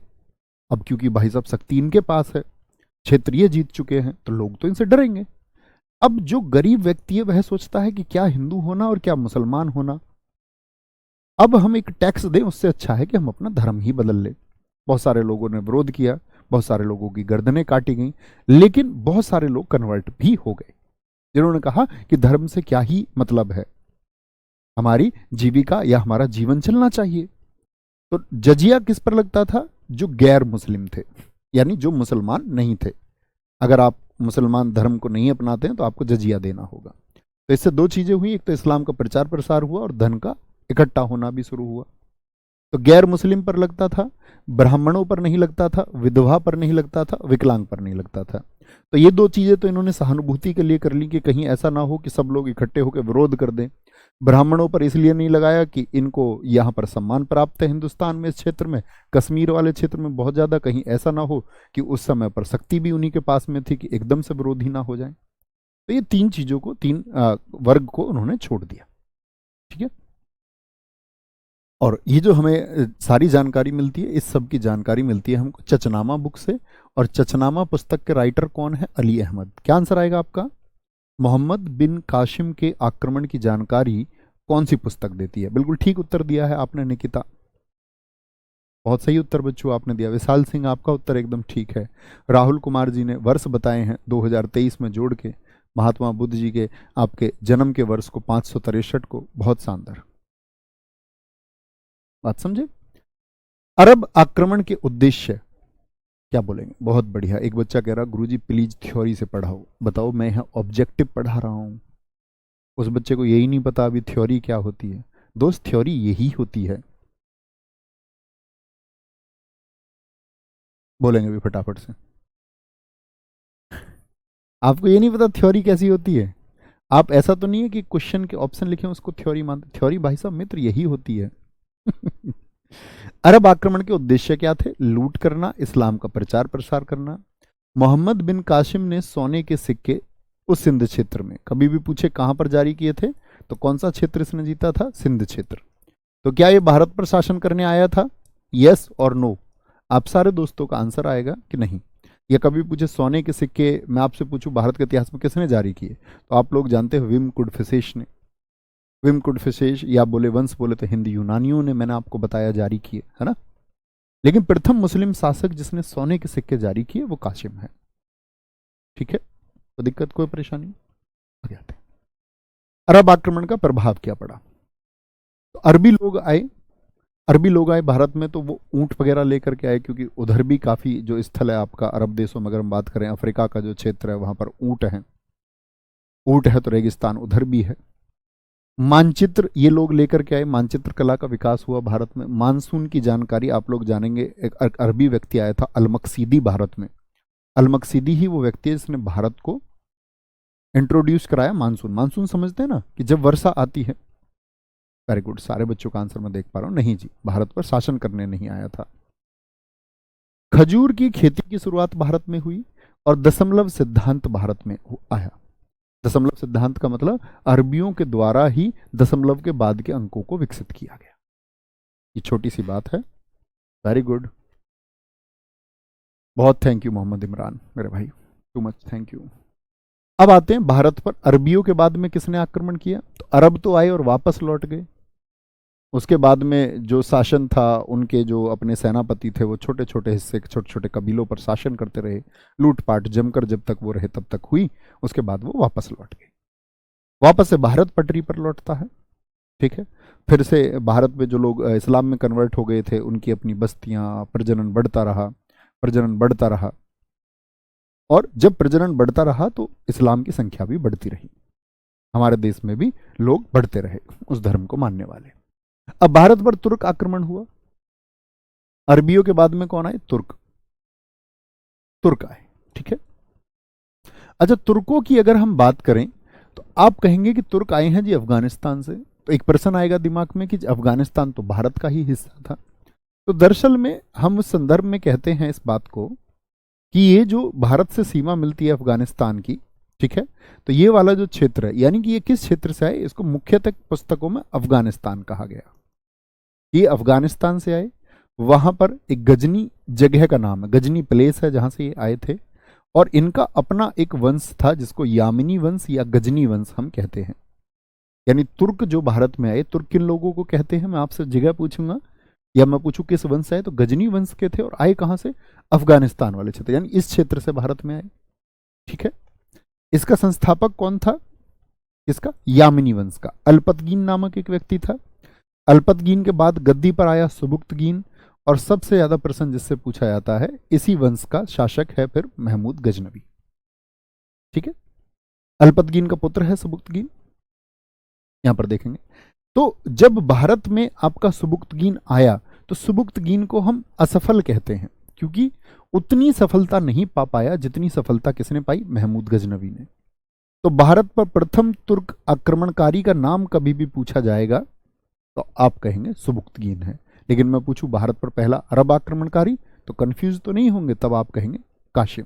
अब क्योंकि भाई साहब शक्ति इनके पास है, क्षेत्रीय जीत चुके हैं, तो लोग तो इनसे डरेंगे। अब जो गरीब व्यक्ति है वह सोचता है कि क्या हिंदू होना और क्या मुसलमान होना, अब हम एक टैक्स दें उससे अच्छा है कि हम अपना धर्म ही बदल लें। बहुत सारे लोगों ने विरोध किया, बहुत सारे लोगों की गर्दनें काटी गई, लेकिन बहुत सारे लोग कन्वर्ट भी हो गए, जिन्होंने कहा कि धर्म से क्या ही मतलब है, हमारी जीविका या हमारा जीवन चलना चाहिए। तो जजिया किस पर लगता था? जो गैर मुस्लिम थे, यानी जो मुसलमान नहीं थे। अगर आप मुसलमान धर्म को नहीं अपनाते हैं तो आपको जजिया देना होगा। तो इससे दो चीजें हुई, एक तो इस्लाम का प्रचार प्रसार हुआ और धन का इकट्ठा होना भी शुरू हुआ। तो गैर मुस्लिम पर लगता था, ब्राह्मणों पर नहीं लगता था, विधवा पर नहीं लगता था, विकलांग पर नहीं लगता था। तो ये दो चीजें तो इन्होंने सहानुभूति के लिए कर ली कि कहीं ऐसा ना हो कि सब लोग इकट्ठे होकर विरोध कर दें। ब्राह्मणों पर इसलिए नहीं लगाया कि इनको यहाँ पर सम्मान प्राप्त है हिंदुस्तान में, इस क्षेत्र में, कश्मीर वाले क्षेत्र में बहुत ज्यादा, कहीं ऐसा ना हो कि उस समय पर शक्ति भी उन्हीं के पास में थी कि एकदम से विरोधी ना हो जाए। तो ये तीन चीजों को, तीन वर्ग को उन्होंने छोड़ दिया। ठीक है। और ये जो हमें सारी जानकारी मिलती है, इस सब की जानकारी मिलती है हमको चचनामा बुक से। और चचनामा पुस्तक के राइटर कौन है? अली अहमद। क्या आंसर आएगा आपका? मोहम्मद बिन कासिम के आक्रमण की जानकारी कौन सी पुस्तक देती है? बिल्कुल ठीक उत्तर दिया है आपने निकिता, बहुत सही उत्तर बच्चों आपने दिया। विशाल सिंह आपका उत्तर एकदम ठीक है। राहुल कुमार जी ने वर्ष बताए हैं 2023 में जोड़ के, महात्मा बुद्ध जी के आपके जन्म के वर्ष को 563 को। बहुत शानदार बात समझे। अरब आक्रमण के उद्देश्य क्या बोलेंगे? बहुत बढ़िया। एक बच्चा कह रहा गुरुजी प्लीज थ्योरी से पढ़ाओ। बताओ, मैं यहाँ ऑब्जेक्टिव पढ़ा रहा हूं, उस बच्चे को यही नहीं पता अभी थ्योरी क्या होती है। दोस्त, थ्योरी यही होती है। बोलेंगे भी फटाफट से। आपको ये नहीं पता थ्योरी कैसी होती है? आप, ऐसा तो नहीं है कि क्वेश्चन के ऑप्शन लिखे उसको थ्योरी मानते? थ्योरी भाई साहब मित्र यही होती है। अरब आक्रमण के उद्देश्य क्या थे? लूट करना, इस्लाम का प्रचार प्रसार करना। मोहम्मद बिन कासिम ने सोने के सिक्के उस सिंध क्षेत्र में, कभी भी पूछे कहां पर जारी किए थे, तो कौन सा क्षेत्र इसने जीता था? सिंध क्षेत्र। तो क्या ये भारत पर शासन करने आया था? यस और नो। आप सारे दोस्तों का आंसर आएगा कि नहीं। या कभी पूछे सोने के सिक्के, मैं आपसे पूछूं भारत के इतिहास में किसने जारी किए, तो आप लोग जानते हो विम कुडफिसेश ने। विम कुडफिसेश या बोले वंश बोले तो हिंद यूनानियों ने, मैंने आपको बताया, जारी किए, है ना। लेकिन प्रथम मुस्लिम शासक जिसने सोने के सिक्के जारी किए वो कासिम है। ठीक है, तो दिक्कत, कोई परेशानी? आगे आते हैं। अरब आक्रमण का प्रभाव क्या पड़ा? तो अरबी लोग आए भारत में, तो वो ऊंट वगैरह लेकर के आए, क्योंकि उधर भी काफी जो स्थल है आपका अरब देशों में, अगर हम बात करें अफ्रीका का जो क्षेत्र है वहां पर ऊंट है। ऊंट है तो रेगिस्तान उधर भी है। मानचित्र ये लोग लेकर के आए, मानचित्र कला का विकास हुआ भारत में। मानसून की जानकारी आप लोग जानेंगे, एक अरबी व्यक्ति आया था अलमकसीदी भारत में। अलमकसीदी ही वो व्यक्ति है जिसने भारत को इंट्रोड्यूस कराया मानसून। मानसून समझते हैं ना, कि जब वर्षा आती है। वेरी गुड, सारे बच्चों का आंसर मैं देख पा रहा हूं। नहीं जी, भारत पर शासन करने नहीं आया था। खजूर की खेती की शुरुआत भारत में हुई और दशमलव सिद्धांत भारत में आया। दशमलव सिद्धांत का मतलब अरबियों के द्वारा ही दशमलव के बाद के अंकों को विकसित किया गया। ये छोटी सी बात है। वेरी गुड, बहुत थैंक यू मोहम्मद इमरान मेरे भाई, टू मच थैंक यू। अब आते हैं भारत पर अरबियों के बाद में किसने आक्रमण किया? तो अरब तो आए और वापस लौट गए। उसके बाद में जो शासन था, उनके जो अपने सेनापति थे, वो छोटे छोटे हिस्से, छोटे छोटे कबीलों पर शासन करते रहे। लूटपाट जमकर जब तक वो रहे तब तक हुई, उसके बाद वो वापस लौट गए। वापस से भारत पटरी पर लौटता है। ठीक है, फिर से भारत में जो लोग इस्लाम में कन्वर्ट हो गए थे, उनकी अपनी बस्तियां, प्रजनन बढ़ता रहा, प्रजनन बढ़ता रहा। और जब प्रजनन बढ़ता रहा तो इस्लाम की संख्या भी बढ़ती रही, हमारे देश में भी लोग बढ़ते रहे उस धर्म को मानने वाले। अब भारत पर तुर्क आक्रमण हुआ। अरबियों के बाद में कौन आए? तुर्क। तुर्क आए। ठीक है। अच्छा, तुर्कों की अगर हम बात करें तो आप कहेंगे कि तुर्क आए हैं जी अफगानिस्तान से, तो एक प्रश्न आएगा दिमाग में कि अफगानिस्तान तो भारत का ही हिस्सा था। तो दरअसल में हम उस संदर्भ में कहते हैं इस बात को कि ये जो भारत से सीमा मिलती है अफगानिस्तान की, ठीक है, तो ये वाला जो क्षेत्र है, यानी कि ये किस क्षेत्र से आए, इसको मुख्यतः पुस्तकों में अफगानिस्तान कहा गया। ये अफगानिस्तान से आए। वहां पर एक गजनी जगह का नाम है, गजनी प्लेस है जहां से ये आए थे। और इनका अपना एक वंश था जिसको यामिनी वंश या गजनी वंश हम कहते हैं। यानी तुर्क जो भारत में आए, तुर्क किन लोगों को कहते हैं, मैं आपसे जगह पूछूंगा, या मैं पूछूं किस वंश से आए, तो गजनी वंश के थे और आए कहां से, अफगानिस्तान वाले क्षेत्र, यानी इस क्षेत्र से भारत में आए। ठीक है। इसका संस्थापक कौन था, इसका यामिनी वंश का अल्पतगीन नामक एक व्यक्ति था। अल्पतगीन के बाद गद्दी पर आया सुबुक्तगीन, और सबसे ज्यादा प्रश्न जिससे पूछा जाता है, इसी वंश का शासक है फिर महमूद गजनवी। ठीक है। अल्पतगीन का पुत्र है सुबुक्तगीन, यहां पर देखेंगे। तो जब भारत में आपका सुबुक्तगीन आया तो सुबुक्तगीन को हम असफल कहते हैं, क्योंकि उतनी सफलता नहीं पा पाया जितनी सफलता किसने पाई, महमूद गजनवी ने। तो भारत पर प्रथम तुर्क आक्रमणकारी का नाम कभी भी पूछा जाएगा तो आप कहेंगे सुबुक्तगीन है। लेकिन मैं पूछूं भारत पर पहला अरब आक्रमणकारी, तो कंफ्यूज तो नहीं होंगे, तब आप कहेंगे काशिम,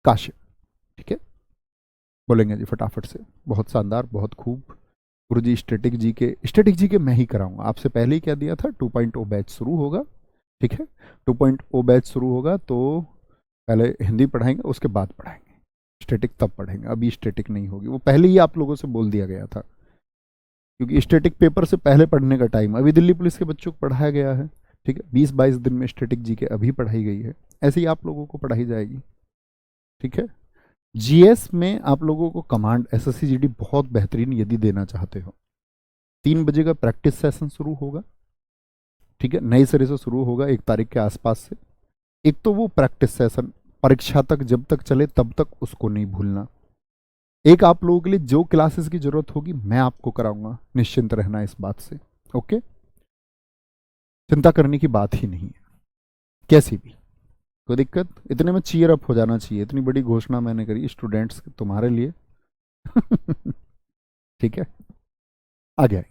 काशिम। ठीक है, बोलेंगे जी फटाफट से, बहुत शानदार, बहुत खूब। गुरुजी स्टैटिक जी के मैं ही कराऊंगा, आपसे पहले ही क्या दिया था, 2.0 बैच शुरू होगा। ठीक है, 2.0 बैच शुरू होगा तो पहले हिंदी पढ़ाएंगे, उसके बाद पढ़ाएंगे स्टैटिक, तब पढ़ेंगे। अभी स्टैटिक नहीं होगी, वो पहले ही आप लोगों से बोल दिया गया था, क्योंकि स्टैटिक पेपर से पहले पढ़ने का टाइम अभी दिल्ली पुलिस के बच्चों को पढ़ाया गया है। ठीक है, 20-22 दिन में स्टैटिक जी के अभी पढ़ाई गई है, ऐसे ही आप लोगों को पढ़ाई जाएगी। ठीक है। जीएस में आप लोगों को कमांड एसएससी जीडी बहुत बेहतरीन यदि देना चाहते हो, 3 बजे का प्रैक्टिस सेशन शुरू होगा। ठीक है, नए सिरे से शुरू होगा 1 तारीख के आसपास से। एक तो वो प्रैक्टिस सेशन परीक्षा तक जब तक चले तब तक उसको नहीं भूलना। एक आप लोगों के लिए जो क्लासेस की जरूरत होगी मैं आपको कराऊंगा, निश्चिंत रहना इस बात से। ओके, चिंता करने की बात ही नहीं है कैसी भी, कोई दिक्कत, इतने में चीयर अप हो जाना चाहिए। इतनी बड़ी घोषणा मैंने करी स्टूडेंट्स तुम्हारे लिए। ठीक है, आगे आइए।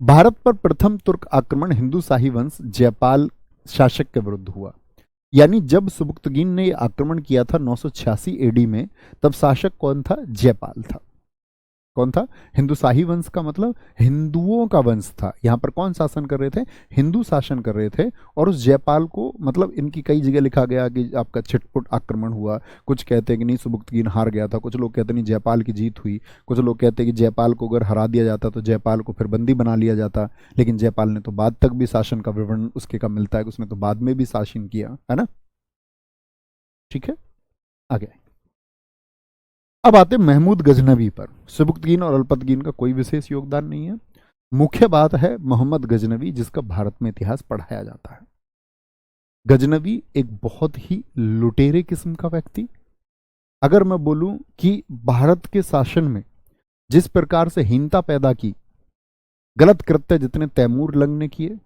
भारत पर प्रथम तुर्क आक्रमण हिंदू शाही वंश जयपाल शासक के विरुद्ध हुआ। यानी जब सुबुक्तगीन ने यह आक्रमण किया था 986 एडी में, तब शासक कौन था, जयपाल था। कौन था, हिंदू शाही वंश का मतलब हिंदुओं का वंश था। यहां पर कौन शासन कर रहे थे, हिंदू शासन कर रहे थे। और उस जयपाल को मतलब इनकी कई जगह लिखा गया कि आपका छिटपुट आक्रमण हुआ। कुछ कहते हैं कि नहीं सुबुक्तगीन हार गया था, कुछ लोग कहते नहीं जयपाल की जीत हुई, कुछ लोग कहते हैं कि जयपाल को अगर हरा दिया जाता तो जयपाल को फिर बंदी बना लिया जाता। लेकिन जयपाल ने तो बाद तक भी शासन का विवरण उसके का मिलता है, उसने तो बाद में भी शासन किया है ना। ठीक है, आगे अब आते महमूद गजनवी पर। सुबुक्तगीन और अल्पतगीन का कोई विशेष योगदान नहीं है, मुख्य बात है मोहम्मद गजनवी, जिसका भारत में इतिहास पढ़ाया जाता है। गजनवी एक बहुत ही लुटेरे किस्म का व्यक्ति। अगर मैं बोलूं कि भारत के शासन में जिस प्रकार से हीनता पैदा की, गलत कृत्य जितने तैमूर लंग ने किए,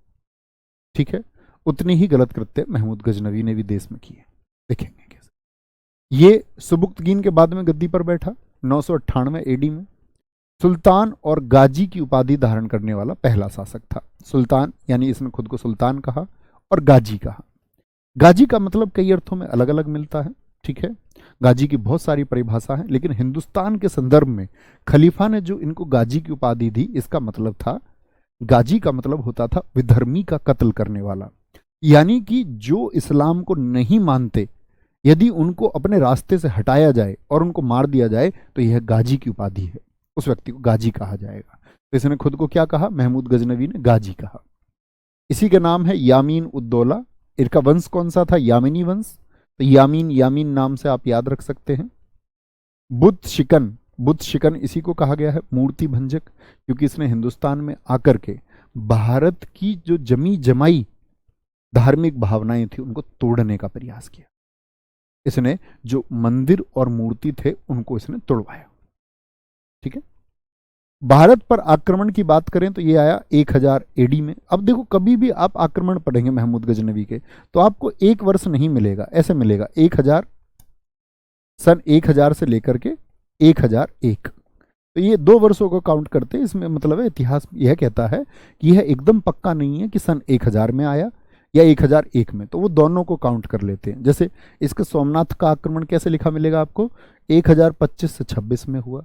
ठीक है, उतने ही गलत कृत्य महमूद गजनवी ने भी देश में किए। देखेंगे कैसे। ये सुबुक्तगीन के बाद में गद्दी पर बैठा 998 एडी में। सुल्तान और गाजी की उपाधि धारण करने वाला पहला शासक था। सुल्तान यानी इसने खुद को सुल्तान कहा और गाजी कहा। गाजी का मतलब कई अर्थों में अलग अलग मिलता है। ठीक है, गाजी की बहुत सारी परिभाषा है, लेकिन हिंदुस्तान के संदर्भ में खलीफा ने जो इनको गाजी की उपाधि दी, इसका मतलब था, गाजी का मतलब होता था विधर्मी का कत्ल करने वाला। यानी कि जो इस्लाम को नहीं मानते, यदि उनको अपने रास्ते से हटाया जाए और उनको मार दिया जाए तो यह गाजी की उपाधि है, उस व्यक्ति को गाजी कहा जाएगा। तो इसने खुद को क्या कहा, महमूद गजनवी ने गाजी कहा। इसी का नाम है यामीन उद्दौला। इनका वंश कौन सा था, यामिनी वंश। तो यामीन नाम से आप याद रख सकते हैं। बुद्ध शिकन इसी को कहा गया है, मूर्ति भंजक, क्योंकि इसने हिंदुस्तान में आकर के भारत की जो जमी जमाई धार्मिक भावनाएं थी उनको तोड़ने का प्रयास किया। इसने जो मंदिर और मूर्ति थे उनको इसने तोड़वाया। ठीक है, भारत पर आक्रमण की बात करें तो ये आया 1000 एडी में। अब देखो, कभी भी आप आक्रमण पढ़ेंगे महमूद गजनवी के तो आपको एक वर्ष नहीं मिलेगा, ऐसे मिलेगा 1000, सन 1000 से लेकर के 1001। तो ये 2 वर्षों को काउंट करते हैं। इसमें मतलब है, इतिहास यह कहता है कि यह एकदम पक्का नहीं है कि सन 1000 में आया या 1001 में, तो वो दोनों को काउंट कर लेते हैं। जैसे इसका सोमनाथ का आक्रमण कैसे लिखा मिलेगा आपको, 1025 से 26 में हुआ।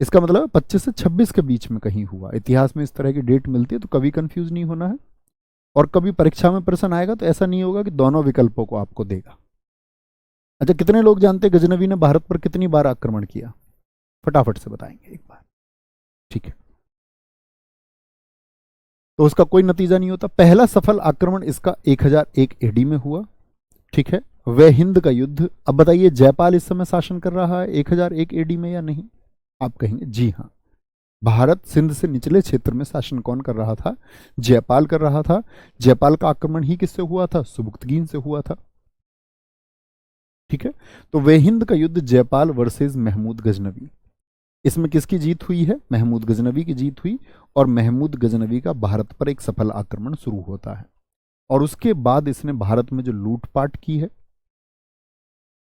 इसका मतलब 25 से 26 के बीच में कहीं हुआ। इतिहास में इस तरह की डेट मिलती है, तो कभी कंफ्यूज नहीं होना है। और कभी परीक्षा में प्रश्न आएगा तो ऐसा नहीं होगा कि दोनों विकल्पों को आपको देगा। अच्छा, कितने लोग जानते हैं गजनवी ने भारत पर कितनी बार आक्रमण किया? फटाफट से बताएंगे एक बार। ठीक है, तो उसका कोई नतीजा नहीं होता। पहला सफल आक्रमण इसका 1001 एडी में हुआ। ठीक है, वह हिंद का युद्ध। अब बताइए, जयपाल इस समय शासन कर रहा है 1001 एडी में या नहीं? आप कहेंगे जी हाँ। भारत सिंध से निचले क्षेत्र में शासन कौन कर रहा था? जयपाल कर रहा था। जयपाल का आक्रमण ही किससे हुआ था? सुबुक्तगीन से हुआ था। ठीक है, तो वे हिंद का युद्ध जयपाल वर्सेस महमूद गजनवी, इसमें किसकी जीत हुई है? महमूद गजनवी की जीत हुई। और महमूद गजनवी का भारत पर एक सफल आक्रमण शुरू होता है। और उसके बाद इसने भारत में जो लूटपाट की है,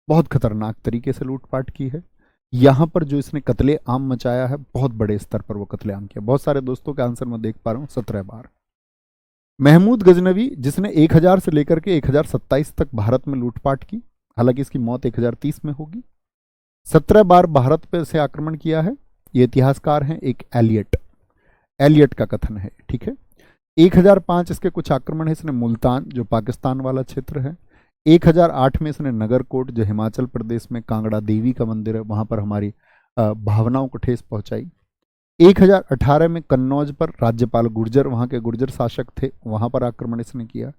बहुत खतरनाक तरीके से लूटपाट की है। यहां पर जो इसने कत्ले आम मचाया है, बहुत बड़े स्तर पर वो कत्ले आम किया। बहुत सारे दोस्तों के आंसर में देख पा रहा हूं, 17 बार। महमूद गजनवी जिसने 1000 से लेकर के 1027 तक भारत में लूटपाट की, हालांकि इसकी मौत 1030 में होगी। 17 बार भारत पर से आक्रमण किया है। ये इतिहासकार हैं एक एलियट, एलियट का कथन है। ठीक है, 1005 इसके कुछ आक्रमण है। इसने मुल्तान, जो पाकिस्तान वाला क्षेत्र है। 1008 में इसने नगरकोट, जो हिमाचल प्रदेश में कांगड़ा देवी का मंदिर है, वहां पर हमारी भावनाओं को ठेस पहुंचाई। 1018 में कन्नौज पर राज्यपाल गुर्जर, वहां के गुर्जर शासक थे, वहां पर आक्रमण इसने किया।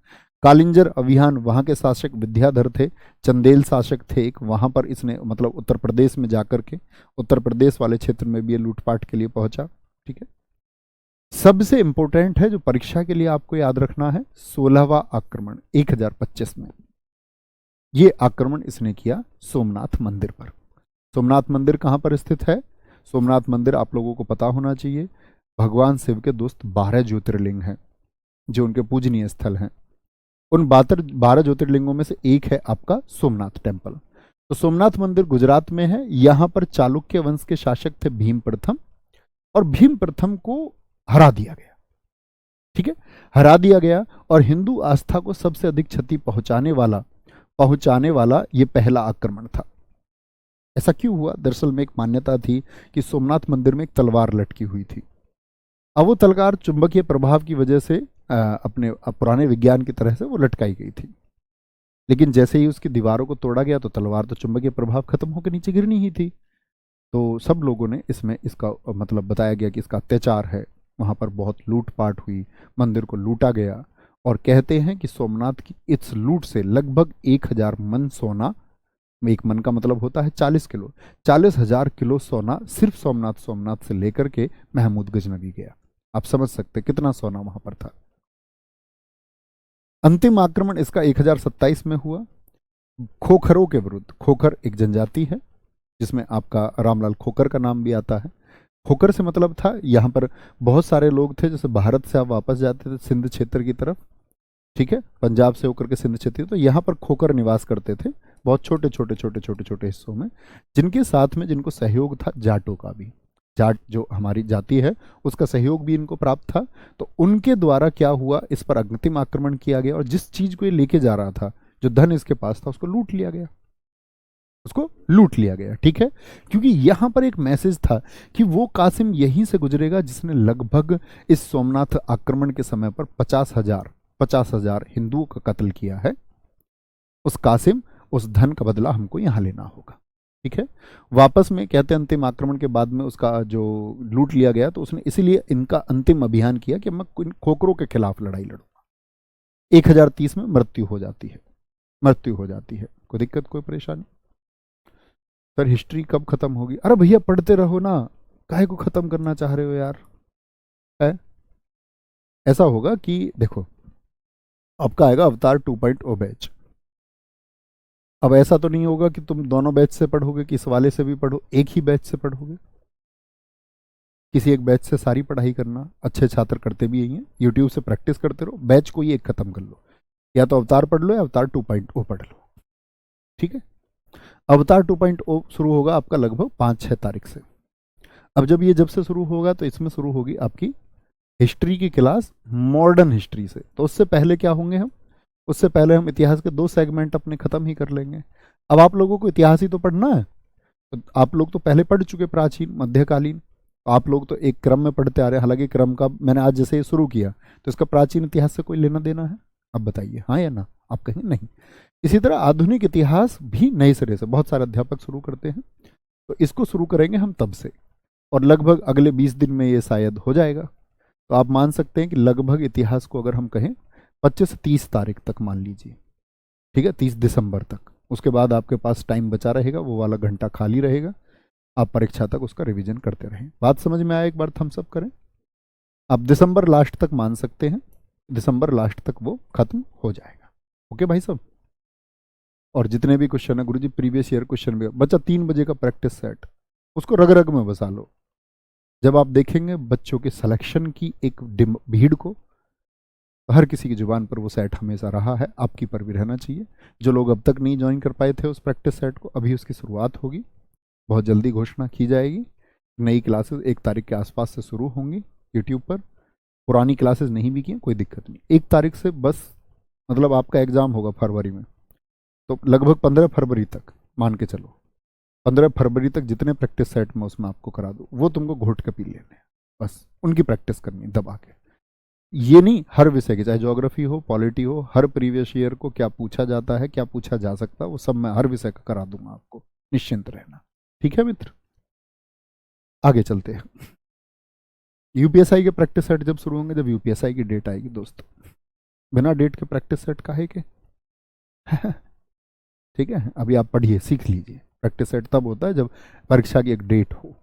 कालिंजर अभियान, वहां के शासक विद्याधर थे, चंदेल शासक थे एक, वहां पर इसने मतलब उत्तर प्रदेश में जाकर के, उत्तर प्रदेश वाले क्षेत्र में भी ये लूटपाट के लिए पहुंचा। ठीक है, सबसे इंपॉर्टेंट है जो परीक्षा के लिए आपको याद रखना है, 16वां आक्रमण 1025 में। ये आक्रमण इसने किया सोमनाथ मंदिर पर। सोमनाथ मंदिर कहां पर स्थित है? सोमनाथ मंदिर आप लोगों को पता होना चाहिए, भगवान शिव के दोस्त 12 ज्योतिर्लिंग हैं, जो उनके पूजनीय स्थल हैं। उन 12 ज्योतिर्लिंगों में से एक है आपका सोमनाथ टेम्पल। तो सोमनाथ मंदिर गुजरात में है। यहां पर चालुक्य वंश के शासक थे भीम प्रथम, और भीम प्रथम को हरा दिया गया। ठीक है, हरा दिया गया। और हिंदू आस्था को सबसे अधिक क्षति पहुंचाने वाला ये पहला आक्रमण था। ऐसा क्यों हुआ? दरअसल में एक मान्यता थी कि सोमनाथ मंदिर में एक तलवार लटकी हुई थी। अब वो तलवार चुंबकीय प्रभाव की वजह से अपने पुराने विज्ञान की तरह से वो लटकाई गई थी। लेकिन जैसे ही उसकी दीवारों को तोड़ा गया तो तलवार तो चुंबकीय प्रभाव खत्म होकर नीचे गिरनी ही थी। तो सब लोगों ने इसमें इसका मतलब बताया गया कि इसका अत्याचार है। वहां पर बहुत लूटपाट हुई, मंदिर को लूटा गया। और कहते हैं कि सोमनाथ की इस लूट से लगभग 1000 मन सोना, एक मन का मतलब होता है 40 किलो, 40,000 किलो सोना सिर्फ सोमनाथ से लेकर के महमूद गजनवी गया। आप समझ सकते कितना सोना वहां पर था। अंतिम आक्रमण इसका 1027 में हुआ खोखरों के विरुद्ध। खोखर एक जनजाति है जिसमें आपका रामलाल खोकर का नाम भी आता है। खोकर से मतलब था यहाँ पर बहुत सारे लोग थे, जैसे भारत से आप वापस जाते थे सिंध क्षेत्र की तरफ, ठीक है, पंजाब से होकर के सिंध क्षेत्र, तो यहाँ पर खोकर निवास करते थे, बहुत छोटे छोटे हिस्सों में, जिनके साथ में जिनको सहयोग था जाटों का भी। जाट जो हमारी जाति है उसका सहयोग भी इनको प्राप्त था। तो उनके द्वारा क्या हुआ, इस पर अग्निम आक्रमण किया गया और जिस चीज को ये लेके जा रहा था, जो धन इसके पास था, उसको लूट लिया गया, उसको लूट लिया गया। ठीक है, क्योंकि यहां पर एक मैसेज था कि वो कासिम यहीं से गुजरेगा जिसने लगभग इस सोमनाथ आक्रमण के समय पर 50,000 हिंदुओं का कत्ल किया है। उस कासिम, उस धन का बदला हमको यहां लेना होगा। ठीक है, वापस में कहते हैं अंतिम आक्रमण के बाद में उसका जो लूट लिया गया, तो उसने इसीलिए इनका अंतिम अभियान किया कि मैं खोखरों के खिलाफ लड़ाई लड़ूंगा। 1030 में मृत्यु हो जाती है। कोई दिक्कत, कोई परेशानी? सर हिस्ट्री कब खत्म होगी? अरे भैया पढ़ते रहो ना, काहे को खत्म करना चाह रहे हो यार? है ऐसा होगा कि देखो आपका आएगा अवतार 2.0 बैच। अब ऐसा तो नहीं होगा कि तुम दोनों बैच से पढ़ोगे कि इस वाले से भी पढ़ो, एक ही बैच से पढ़ोगे। किसी एक बैच से सारी पढ़ाई करना, अच्छे छात्र करते भी यही हैं, यूट्यूब से प्रैक्टिस करते रहो, बैच को ही एक खत्म कर लो, या तो अवतार पढ़ लो या अवतार 2.0 पढ़ लो। ठीक है, अवतार 2.0 शुरू होगा आपका लगभग 5-6 तारीख से। अब जब से शुरू होगा तो इसमें शुरू होगी आपकी हिस्ट्री की क्लास, मॉडर्न हिस्ट्री से। तो उससे पहले क्या होंगे हम, उससे पहले हम इतिहास के 2 सेगमेंट अपने खत्म ही कर लेंगे। अब आप लोगों को इतिहास ही तो पढ़ना है, तो आप लोग तो पहले पढ़ चुके प्राचीन मध्यकालीन, आप लोग तो एक क्रम में पढ़ते आ रहे हैं। हालांकि क्रम का मैंने आज जैसे ही शुरू किया तो इसका प्राचीन इतिहास से कोई लेना देना है? अब बताइए हाँ या ना? आप कहेंगे नहीं। इसी तरह आधुनिक इतिहास भी नए सिरे से बहुत सारे अध्यापक शुरू करते हैं, तो इसको शुरू करेंगे हम तब से, और लगभग अगले 20 दिन में ये शायद हो जाएगा। तो आप मान सकते हैं कि लगभग इतिहास को अगर हम कहें 25 से 30 तारीख तक मान लीजिए, ठीक है, 30 दिसंबर तक। उसके बाद आपके पास टाइम बचा रहेगा, वो वाला घंटा खाली रहेगा, आप परीक्षा तक उसका रिवीजन करते रहें। बात समझ में आया? एक बार थम्स अप करें। आप दिसंबर लास्ट तक मान सकते हैं, दिसंबर लास्ट तक वो खत्म हो जाएगा। ओके भाई साहब? और जितने भी क्वेश्चन है गुरुजी प्रीवियस ईयर क्वेश्चन भी, बच्चा 3 बजे का प्रैक्टिस सेट, उसको रग रग में बसा लो। जब आप देखेंगे बच्चों के सिलेक्शन की एक भीड़ को, हर किसी की जुबान पर वो सेट हमेशा रहा है, आपकी पर भी रहना चाहिए। जो लोग अब तक नहीं ज्वाइन कर पाए थे उस प्रैक्टिस सेट को, अभी उसकी शुरुआत होगी, बहुत जल्दी घोषणा की जाएगी। नई क्लासेस 1 तारीख के आसपास से शुरू होंगी यूट्यूब पर। पुरानी क्लासेस नहीं भी की कोई दिक्कत नहीं, 1 तारीख से बस, मतलब आपका एग्ज़ाम होगा फरवरी में, तो लगभग 15 फरवरी तक मान के चलो, 15 फरवरी तक जितने प्रैक्टिस सेट में उसमें आपको करा दो, वो तुमको घोट के पी लेने हैं, बस उनकी प्रैक्टिस करनी दबा के। ये नहीं हर विषय की, चाहे ज्योग्राफी हो, पॉलिटी हो, हर प्रीवियस ईयर को क्या पूछा जाता है, क्या पूछा जा सकता है, वो सब मैं हर विषय का करा दूंगा आपको, निश्चिंत रहना। ठीक है मित्र, आगे चलते हैं। यूपीएसआई के प्रैक्टिस सेट जब शुरू होंगे, जब यूपीएसआई की डेट आएगी दोस्तों, बिना डेट के प्रैक्टिस सेट का है कि ठीक है, अभी आप पढ़िए, सीख लीजिए। प्रैक्टिस सेट तब होता है जब परीक्षा की एक डेट हो।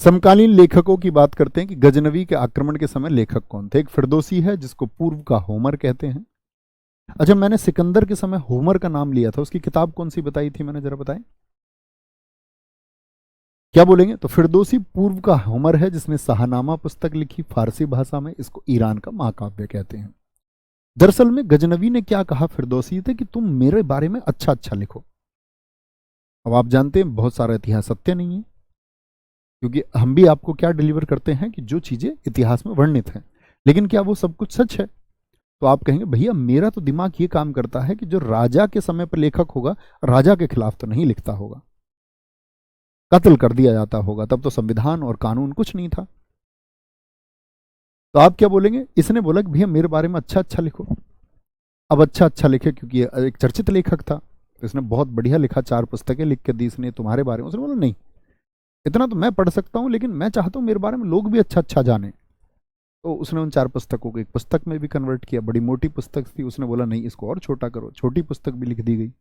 समकालीन लेखकों की बात करते हैं कि गजनवी के आक्रमण के समय लेखक कौन थे। एक फिरदौसी है जिसको पूर्व का होमर कहते हैं। अच्छा, मैंने सिकंदर के समय होमर का नाम लिया था, उसकी किताब कौन सी बताई थी मैंने, जरा बताएं, क्या बोलेंगे? तो फिरदौसी पूर्व का होमर है जिसने शाहनामा पुस्तक लिखी फारसी भाषा में, इसको ईरान का महाकाव्य कहते हैं। दरअसल में गजनवी ने क्या कहा फिरदौसी से कि तुम मेरे बारे में अच्छा अच्छा लिखो। अब आप जानते हैं बहुत सारा इतिहास सत्य नहीं है, क्योंकि हम भी आपको क्या डिलीवर करते हैं कि जो चीजें इतिहास में वर्णित हैं, लेकिन क्या वो सब कुछ सच है? तो आप कहेंगे भैया मेरा तो दिमाग ये काम करता है कि जो राजा के समय पर लेखक होगा, राजा के खिलाफ तो नहीं लिखता होगा, कत्ल कर दिया जाता होगा, तब तो संविधान और कानून कुछ नहीं था। तो आप क्या बोलेंगे? इसने बोला कि भैया मेरे बारे में अच्छा अच्छा लिखो। अब अच्छा अच्छा लिखे क्योंकि एक चर्चित लेखक था, तो इसने बहुत बढ़िया लिखा, 4 पुस्तकें लिख के दी इसने तुम्हारे बारे में। उसने बोला नहीं, इतना तो मैं पढ़ सकता हूँ, लेकिन मैं चाहता हूँ मेरे बारे में लोग भी अच्छा अच्छा जाने। तो उसने उन 4 पुस्तकों को एक पुस्तक में भी कन्वर्ट किया, बड़ी मोटी पुस्तक थी, उसने बोला नहीं इसको और छोटा करो, छोटी पुस्तक भी लिख दी गई।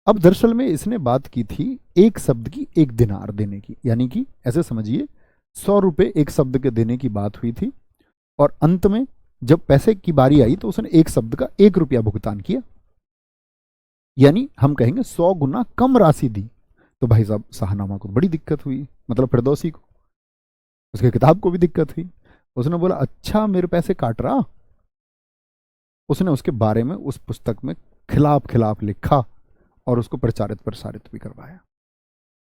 अब दरअसल में इसने बात की थी एक शब्द की 1 दिनार देने की, यानी कि ऐसे समझिए 100 रुपये एक शब्द के देने की बात हुई थी, और अंत में जब पैसे की बारी आई तो उसने एक शब्द का 1 रुपया भुगतान किया, यानी हम कहेंगे 100 गुना कम राशि दी। तो भाई साहब शाहनामा को बड़ी दिक्कत हुई, मतलब फिरदौसी को, उसके किताब को भी दिक्कत हुई। उसने बोला अच्छा मेरे पैसे काट रहा। उसने उसके बारे में उस पुस्तक में खिलाफ खिलाफ लिखा और उसको प्रचारित प्रसारित भी करवाया।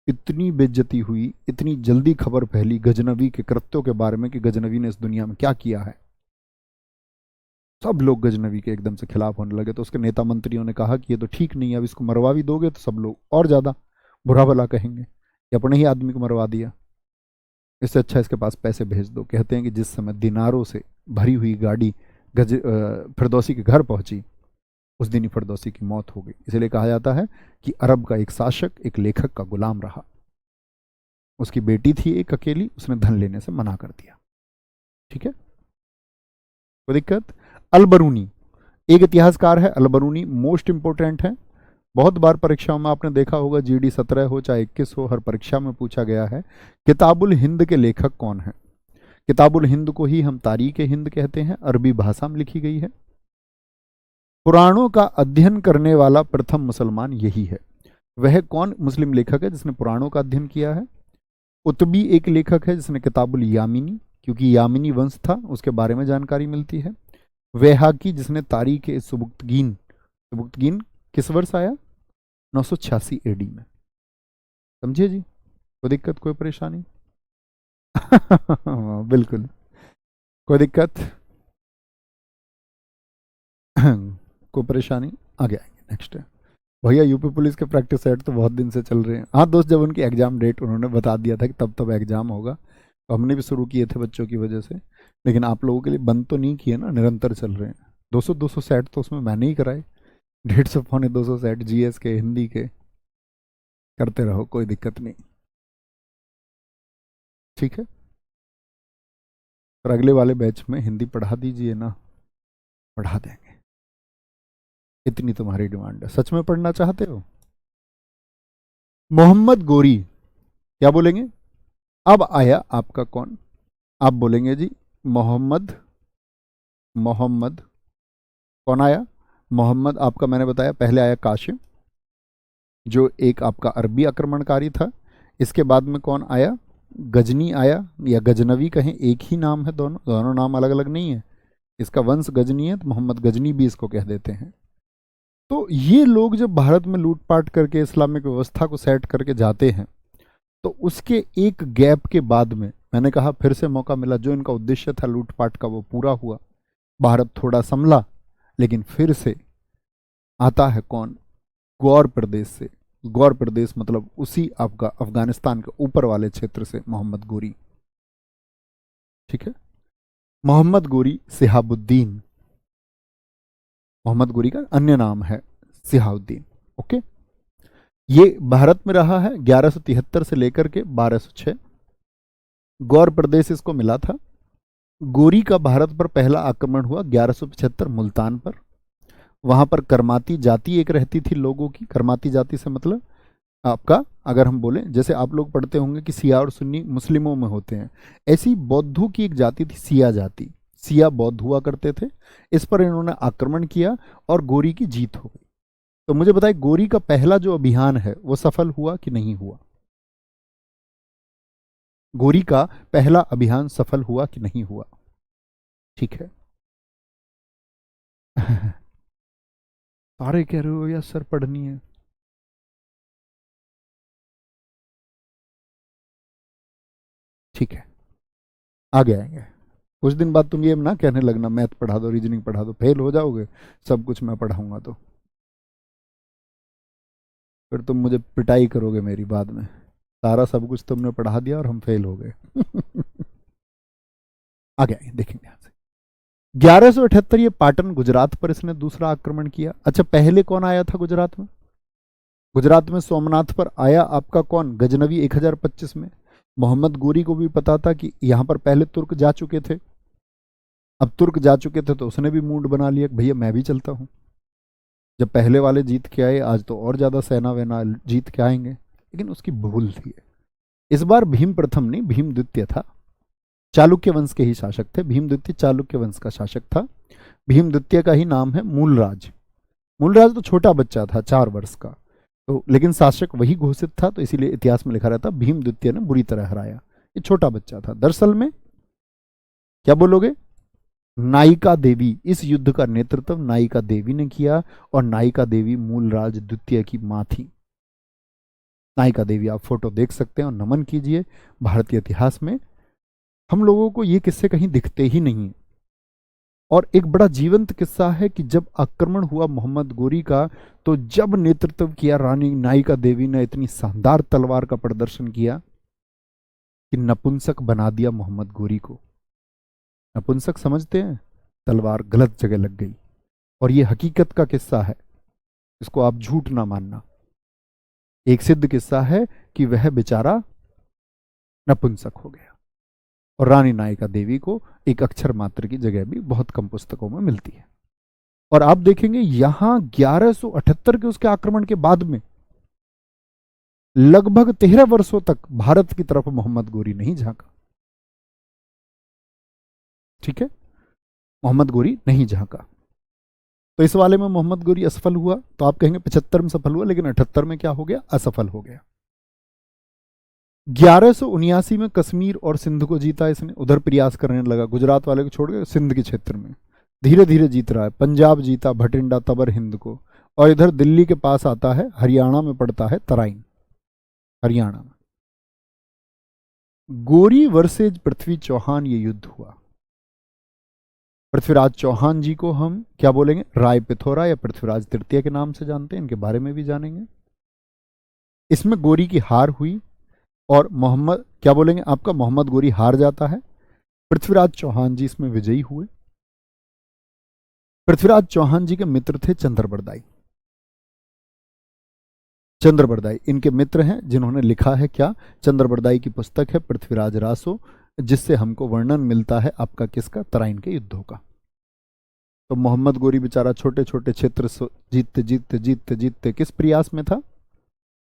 इतनी बेइज्जती हुई, इतनी जल्दी खबर फैली गजनवी के कृत्यों के बारे में कि गजनवी ने इस दुनिया में क्या किया है। सब लोग गजनवी के एकदम से खिलाफ होने लगे। तो उसके नेता मंत्रियों ने कहा कि ये तो ठीक नहीं है, अब इसको मरवा भी दोगे तो सब लोग और ज्यादा बुरा भला कहेंगे कि अपने ही आदमी को मरवा दिया, इससे अच्छा इसके पास पैसे भेज दो। कहते हैं कि जिस समय दिनारों से भरी हुई गाड़ी फिरदौसी के घर पहुंची, उस दिन ही फिरदौसी की मौत हो गई। इसलिए कहा जाता है कि अरब का एक शासक एक लेखक का गुलाम रहा, उसकी बेटी थी एक अकेली, उसने धन लेने से मना कर दिया। ठीक है, कोई दिक्कत? अलबरूनी एक इतिहासकार है, अलबरूनी मोस्ट इंपोर्टेंट है, बहुत बार परीक्षाओं में आपने देखा होगा, जीडी 17 हो चाहे 21 हो, हर परीक्षा में पूछा गया है। किताबुल हिंद के लेखक कौन है? किताबुल हिंद को ही हम तारीख हिंद कहते हैं, अरबी भाषा में लिखी गई है। पुराणों का अध्ययन करने वाला प्रथम मुसलमान यही है। वह कौन मुस्लिम लेखक है जिसने पुराणों का अध्ययन किया है? उतबी एक लेखक है जिसने किताबुल यामिनी, क्योंकि यामिनी वंश था, उसके बारे में जानकारी मिलती है। वैहाकी जिसने तारीख सुबुक्तगीन, सुबुक्तगीन किस वर्ष आया? 986 एडी में। समझिए जी, कोई दिक्कत कोई परेशानी? बिल्कुल, कोई दिक्कत कोई परेशानी? आगे आएंगे, नेक्स्ट है भैया यूपी पुलिस के प्रैक्टिस सेट तो बहुत दिन से चल रहे हैं। हाँ दोस्त, जब उनकी एग्जाम डेट उन्होंने बता दिया था कि तब तब एग्जाम होगा, तो हमने भी शुरू किए थे बच्चों की वजह से, लेकिन आप लोगों के लिए बंद तो नहीं किए ना, निरंतर चल रहे हैं। 200 सेट तो उसमें मैंने ही कराए, 150 पौने 200 सेट जीएस के, हिंदी के, करते रहो, कोई दिक्कत नहीं। ठीक है, और अगले वाले बैच में हिंदी पढ़ा दीजिए ना, पढ़ा देंगे, इतनी तुम्हारी डिमांड है। सच में पढ़ना चाहते हो? मोहम्मद गोरी, क्या बोलेंगे? अब आया आपका कौन? आप बोलेंगे जी मोहम्मद, मोहम्मद कौन आया? मोहम्मद आपका मैंने बताया, पहले आया काशिम, जो एक आपका अरबी आक्रमणकारी था। इसके बाद में कौन आया? गजनी आया, या गजनवी कहें, एक ही नाम है, दोनों दोनों नाम अलग अलग नहीं है। इसका वंश गजनी है तो मोहम्मद गजनी भी इसको कह देते हैं। तो ये लोग जब भारत में लूटपाट करके इस्लामिक व्यवस्था को सेट करके जाते हैं, तो उसके एक गैप के बाद में मैंने कहा फिर से मौका मिला, जो इनका उद्देश्य था लूटपाट का वो पूरा हुआ, भारत थोड़ा संभला। लेकिन फिर से आता है कौन? गौर प्रदेश से। गौर प्रदेश मतलब उसी आपका अफगानिस्तान के ऊपर वाले क्षेत्र से मोहम्मद गोरी। ठीक है, मोहम्मद गोरी सिहाबुद्दीन, मोहम्मद गोरी का अन्य नाम है सिहाबुद्दीन। ओके, ये भारत में रहा है 1173 से लेकर के 1206। गौर प्रदेश इसको मिला था। गोरी का भारत पर पहला आक्रमण हुआ 1175 मुल्तान पर। वहां पर करमाती जाति एक रहती थी लोगों की। करमाती जाति से मतलब आपका, अगर हम बोलें, जैसे आप लोग पढ़ते होंगे कि सिया और सुन्नी मुस्लिमों में होते हैं, ऐसी बौद्धों की एक जाति थी सिया जाति। सिया बौद्ध हुआ करते थे। इस पर इन्होंने आक्रमण किया और गोरी की जीत हो गई। तो मुझे बताइए, गोरी का पहला जो अभियान है वो सफल हुआ कि नहीं हुआ? गोरी का पहला अभियान सफल हुआ कि नहीं हुआ? ठीक है। सारे कह रहे हो या सर पढ़नी है? ठीक है, आगे आएंगे। कुछ दिन बाद तुम ये ना कहने लगना मैथ पढ़ा दो, रीजनिंग पढ़ा दो, फेल हो जाओगे। सब कुछ मैं पढ़ाऊंगा तो फिर तुम मुझे पिटाई करोगे मेरी बाद में। सारा सब कुछ तुमने पढ़ा दिया और हम फेल हो गए। आगे आएंगे, देखेंगे यहाँ से। 1178 ये पाटन गुजरात पर इसने दूसरा आक्रमण किया। अच्छा, पहले कौन आया था गुजरात में? गुजरात में सोमनाथ पर आया आपका कौन? गजनवी 1025 में। मोहम्मद गोरी को भी पता था कि यहां पर पहले तुर्क जा चुके थे। अब तुर्क जा चुके थे तो उसने भी मूड बना लिया कि भैया मैं भी चलता हूं। जब पहले वाले जीत के आए, आज तो और ज्यादा सेना वेना जीत के आएंगे। लेकिन उसकी भूल थी। इस बार भीम प्रथम नहीं, भीम द्वितीय था। चालुक्य वंश के ही शासक थे। भीम द्वितीय चालुक्य वंश का शासक था। भीम द्वितीय का ही नाम है मूलराज। मूलराज तो छोटा बच्चा था, 4 वर्ष का, तो लेकिन शासक वही घोषित था, तो इसीलिए इतिहास में लिखा रहता भीम द्वितीय ने बुरी तरह हराया। ये छोटा बच्चा था। दरअसल में क्या बोलोगे? नायिका देवी, इस युद्ध का नेतृत्व नायिका देवी ने किया, और नायिका देवी मूलराज द्वितीय की मां थी। नायिका देवी, आप फोटो देख सकते हैं और नमन कीजिए। भारतीय इतिहास में हम लोगों को ये किस्से कहीं दिखते ही नहीं। और एक बड़ा जीवंत किस्सा है कि जब आक्रमण हुआ मोहम्मद गोरी का, तो जब नेतृत्व किया रानी नायिका देवी ने, इतनी शानदार तलवार का प्रदर्शन किया कि नपुंसक बना दिया मोहम्मद गोरी को। नपुंसक समझते हैं? तलवार गलत जगह लग गई। और ये हकीकत का किस्सा है, इसको आप झूठ ना मानना। एक सिद्ध किस्सा है कि वह बेचारा नपुंसक हो गया। और रानी नायिका देवी को एक अक्षर मात्र की जगह भी बहुत कम पुस्तकों में मिलती है। और आप देखेंगे यहां 1178 के उसके आक्रमण के बाद में लगभग 13 वर्षों तक भारत की तरफ मोहम्मद गोरी नहीं झांका। ठीक है, मोहम्मद गोरी नहीं झांका। तो इस वाले में मोहम्मद गोरी असफल हुआ। तो आप कहेंगे 75 में सफल हुआ, लेकिन 78 में क्या हो गया? असफल हो गया। 1179 में कश्मीर और सिंध को जीता इसने। उधर प्रयास करने लगा, गुजरात वाले को छोड़ के सिंध के क्षेत्र में धीरे धीरे जीत रहा है। पंजाब जीता, भटिंडा, तबर हिंद को। और इधर दिल्ली के पास आता है, हरियाणा में पड़ता है तराइन, हरियाणा में। गोरी वर्सेज पृथ्वी चौहान ये युद्ध हुआ। पृथ्वीराज चौहान जी को हम क्या बोलेंगे? राय पिथौरा या पृथ्वीराज तृतीय के नाम से जानते हैं। इनके बारे में भी जानेंगे। इसमें गोरी की हार हुई और मोहम्मद क्या बोलेंगे आपका? मोहम्मद गोरी हार जाता है। पृथ्वीराज चौहान जी इसमें विजयी हुए। पृथ्वीराज चौहान जी के मित्र थे चंद्रबरदाई। चंद्रबरदाई इनके मित्र हैं, जिन्होंने लिखा है क्या, चंद्रबरदाई की पुस्तक है पृथ्वीराज रासो, जिससे हमको वर्णन मिलता है आपका किसका, तराइन के युद्धों का। तो मोहम्मद गोरी बेचारा छोटे छोटे क्षेत्र जीतते जीतते जीतते जीतते किस प्रयास में था,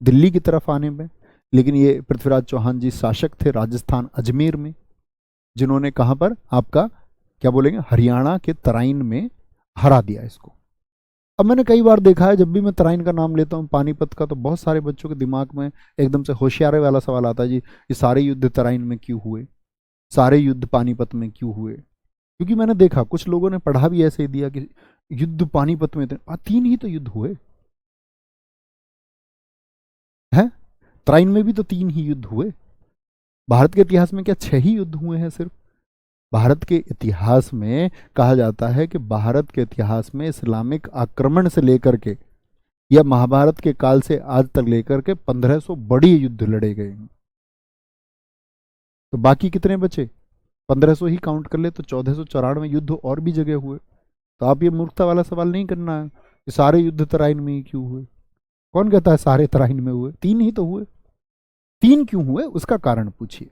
दिल्ली की तरफ आने में। लेकिन ये पृथ्वीराज चौहान जी शासक थे राजस्थान अजमेर में, जिन्होंने कहां पर आपका क्या बोलेंगे, हरियाणा के तराइन में हरा दिया इसको। अब मैंने कई बार देखा है, जब भी मैं तराइन का नाम लेता हूँ पानीपत का, तो बहुत सारे बच्चों के दिमाग में एकदम से होशियारे वाला सवाल आता है, जी ये सारे युद्ध तराइन में क्यों हुए, सारे युद्ध पानीपत में क्यों हुए। क्योंकि मैंने देखा कुछ लोगों ने पढ़ा भी ऐसे ही दिया कि युद्ध पानीपत में 3 ही तो युद्ध हुए हैं, तराइन में भी तो 3 ही युद्ध हुए। भारत के इतिहास में क्या 6 ही युद्ध हुए हैं सिर्फ। भारत के इतिहास में कहा जाता है कि भारत के इतिहास में इस्लामिक आक्रमण से लेकर के या महाभारत के काल से आज तक लेकर के 1500 बड़े युद्ध लड़े गए हैं। तो बाकी कितने बचे, 1500 ही काउंट कर ले तो 1494 युद्ध और भी जगह हुए। तो आप ये मूर्खता वाला सवाल नहीं करना है कि सारे युद्ध तराइन में ही क्यों हुए। कौन कहता है सारे तराइन में हुए, 3 ही तो हुए। 3 क्यों हुए उसका कारण पूछिए।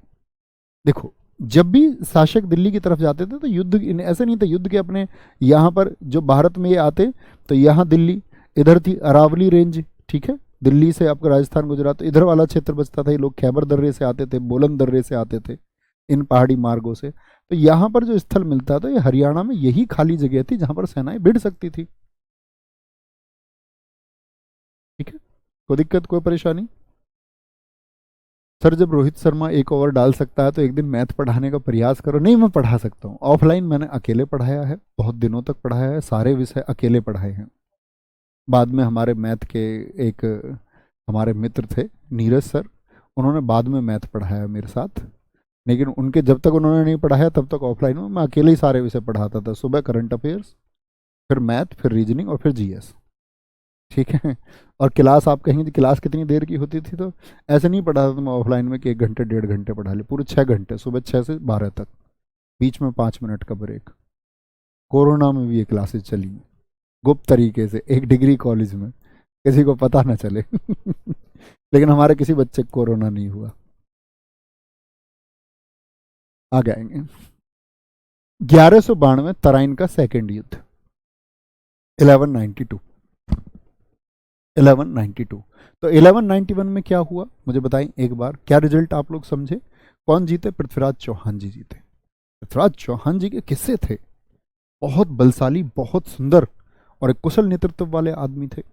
देखो, जब भी शासक दिल्ली की तरफ जाते थे तो युद्ध ऐसे नहीं था, युद्ध के अपने यहाँ पर जो भारत में ये आते तो यहाँ दिल्ली, इधर थी अरावली रेंज, ठीक है, दिल्ली से आपका राजस्थान गुजरात, तो इधर वाला क्षेत्र बचता था। ये लोग खैबर दर्रे से आते थे, बोलन दर्रे से आते थे, इन पहाड़ी मार्गों से। तो यहाँ पर जो स्थल मिलता था, ये हरियाणा में यही खाली जगह थी जहां पर सेनाएं भिड़ सकती थी। ठीक है, कोई दिक्कत कोई परेशानी। सर जब रोहित शर्मा एक ओवर डाल सकता है तो एक दिन मैथ पढ़ाने का प्रयास करो। नहीं, मैं पढ़ा सकता हूँ, ऑफलाइन मैंने अकेले पढ़ाया है, बहुत दिनों तक पढ़ाया है, सारे विषय अकेले पढ़ाए हैं। बाद में हमारे मैथ के एक हमारे मित्र थे नीरज सर, उन्होंने बाद में मैथ पढ़ाया मेरे साथ। लेकिन उनके जब तक उन्होंने नहीं पढ़ाया तब तक ऑफलाइन में मैं अकेले ही सारे विषय पढ़ाता था। सुबह करंट अफेयर्स, फिर मैथ, फिर रीजनिंग और फिर जीएस। ठीक है, और क्लास आप कहेंगे क्लास कितनी देर की होती थी, तो ऐसे नहीं पढ़ाता था मैं ऑफलाइन में कि 1 घंटे 1.5 घंटे पढ़ा ले, पूरे 6 घंटे, सुबह 6 से 12 तक, बीच में 5 मिनट का ब्रेक। कोरोना में भी ये क्लासेस चली गुप्त तरीके से, एक डिग्री कॉलेज में, किसी को पता ना चले लेकिन हमारे किसी बच्चे को कोरोना नहीं हुआ। आगे आएंगे 1192 तराइन का सेकेंड युद्ध, 1192। 1192 तो 1191 में क्या हुआ मुझे बताएं एक बार, क्या रिजल्ट आप लोग समझे, कौन जीते, पृथ्वीराज चौहान जी जीते। पृथ्वीराज चौहान जी के किस्से थे, बहुत बलशाली, बहुत सुंदर और एक कुशल नेतृत्व वाले आदमी थे।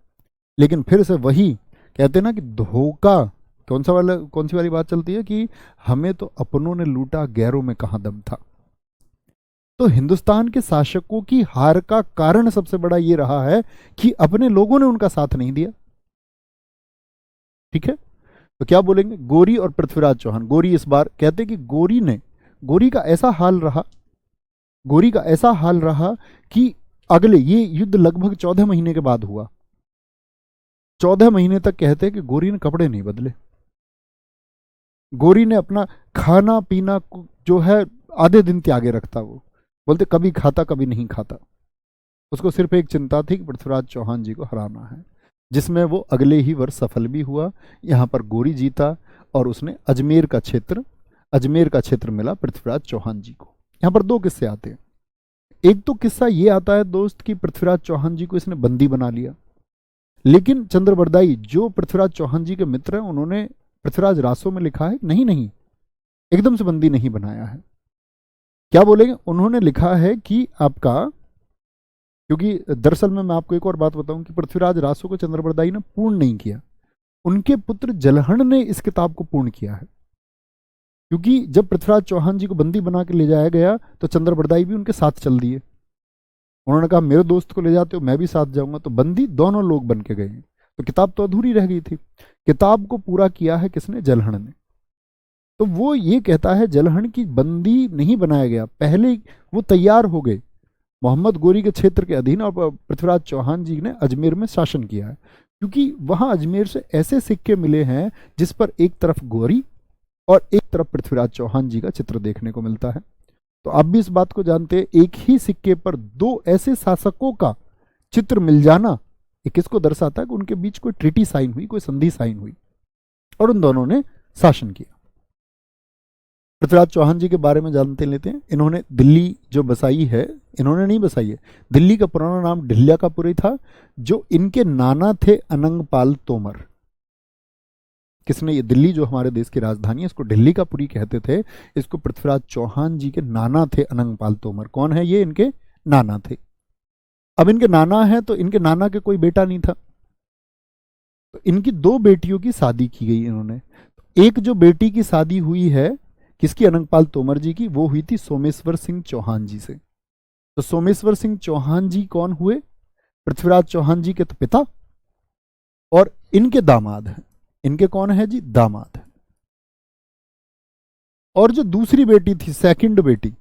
लेकिन फिर से वही कहते ना कि धोखा, कौन सी वाली बात चलती है कि हमें तो अपनों ने लूटा, गैरों में कहां दम था। तो हिंदुस्तान के शासकों की हार का कारण सबसे बड़ा ये रहा है कि अपने लोगों ने उनका साथ नहीं दिया। ठीक है, तो क्या बोलेंगे, गोरी और पृथ्वीराज चौहान। गोरी इस बार कहते कि गोरी का ऐसा हाल रहा, गोरी का ऐसा हाल रहा कि अगले ये युद्ध लगभग 14 महीने के बाद हुआ। 14 महीने तक कहते कि गोरी ने कपड़े नहीं बदले, गोरी ने अपना खाना पीना जो है आधे दिन त्यागे रखता। वो बोलते कभी खाता कभी नहीं खाता, उसको सिर्फ एक चिंता थी कि पृथ्वीराज चौहान जी को हराना है, जिसमें वो अगले ही वर्ष सफल भी हुआ। यहाँ पर गोरी जीता और उसने अजमेर का क्षेत्र मिला पृथ्वीराज चौहान जी को। यहाँ पर 2 किस्से आते हैं। एक तो किस्सा ये आता है दोस्त कि पृथ्वीराज चौहान जी को इसने बंदी बना लिया, लेकिन चंद्रबरदाई जो पृथ्वीराज चौहान जी के मित्र हैं, उन्होंने पृथ्वीराज रासो में लिखा है नहीं, एकदम से बंदी नहीं बनाया है। क्या बोलेंगे, उन्होंने लिखा है कि आपका, क्योंकि दरअसल में मैं आपको एक और बात बताऊं कि पृथ्वीराज रासो को चंद्रबरदाई ने पूर्ण नहीं किया, उनके पुत्र जलहण ने इस किताब को पूर्ण किया है। क्योंकि जब पृथ्वीराज चौहान जी को बंदी बना के ले जाया गया तो चंद्रबरदाई भी उनके साथ चल दिए। उन्होंने कहा मेरे दोस्त को ले जाते हो मैं भी साथ जाऊंगा, तो बंदी दोनों लोग बन के गए। तो किताब तो अधूरी रह गई थी, किताब को पूरा किया है किसने, जलहण ने। तो वो ये कहता है जलहण की बंदी नहीं बनाया गया, पहले वो तैयार हो गए मोहम्मद गोरी के क्षेत्र के अधीन, और पृथ्वीराज चौहान जी ने अजमेर में शासन किया है। क्योंकि वहां अजमेर से ऐसे सिक्के मिले हैं जिस पर एक तरफ गोरी और एक तरफ पृथ्वीराज चौहान जी का चित्र देखने को मिलता है। तो आप भी इस बात को जानते हैं, एक ही सिक्के पर दो ऐसे शासकों का चित्र मिल जाना ये किसको दर्शाता है कि उनके बीच कोई ट्रीटी साइन हुई, कोई संधि साइन हुई और उन दोनों ने शासन किया। पृथ्वीराज चौहान जी के बारे में जानते लेते हैं। इन्होंने दिल्ली जो बसाई है, इन्होंने नहीं बसाई है, दिल्ली का पुराना नाम ढिल्ल्याकापुरी था, जो इनके नाना थे अनंगपाल तोमर। किसने, ये दिल्ली जो हमारे देश की राजधानी है इसको ढिल्लीकापुरी कहते थे, इसको पृथ्वीराज चौहान जी के नाना थे अनंगपाल तोमर। कौन है ये, इनके नाना थे। अब इनके नाना है तो इनके नाना के कोई बेटा नहीं था, तो इनकी दो बेटियों की शादी की गई इन्होंने। एक जो बेटी की शादी हुई है किसकी, अनंगपाल तोमर जी की, वो हुई थी सोमेश्वर सिंह चौहान जी से। तो सोमेश्वर सिंह चौहान जी कौन हुए, पृथ्वीराज चौहान जी के तो पिता और इनके दामाद हैं। इनके कौन है जी, दामाद है। और जो दूसरी बेटी थी, सेकंड बेटी,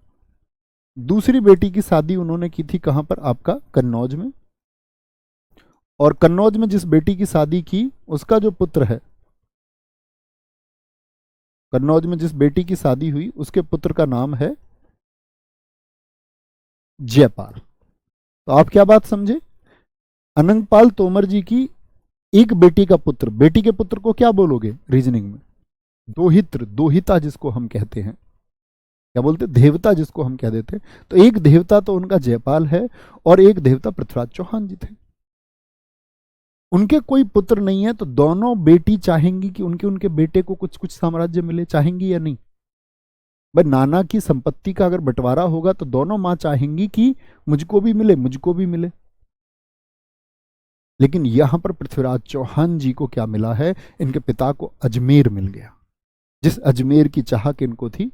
दूसरी बेटी की शादी उन्होंने की थी कहां पर, आपका कन्नौज में। और कन्नौज में जिस बेटी की शादी की उसका जो पुत्र है, कन्नौज में जिस बेटी की शादी हुई उसके पुत्र का नाम है जयपाल। तो आप क्या बात समझे, अनंगपाल तोमर जी की एक बेटी का पुत्र, बेटी के पुत्र को क्या बोलोगे रीजनिंग में, दोहित्र, दोहिता जिसको हम कहते हैं, क्या बोलते, देवता जिसको हम कह देते। तो एक देवता तो उनका जयपाल है और एक देवता पृथ्वीराज चौहान जी थे। उनके कोई पुत्र नहीं है, तो दोनों बेटी चाहेंगी कि उनके उनके बेटे को कुछ कुछ साम्राज्य मिले, चाहेंगी या नहीं। भाई नाना की संपत्ति का अगर बंटवारा होगा तो दोनों मां चाहेंगी कि मुझको भी मिले, मुझको भी मिले। लेकिन यहां पर पृथ्वीराज चौहान जी को क्या मिला है, इनके पिता को अजमेर मिल गया, जिस अजमेर की चाहत इनको थी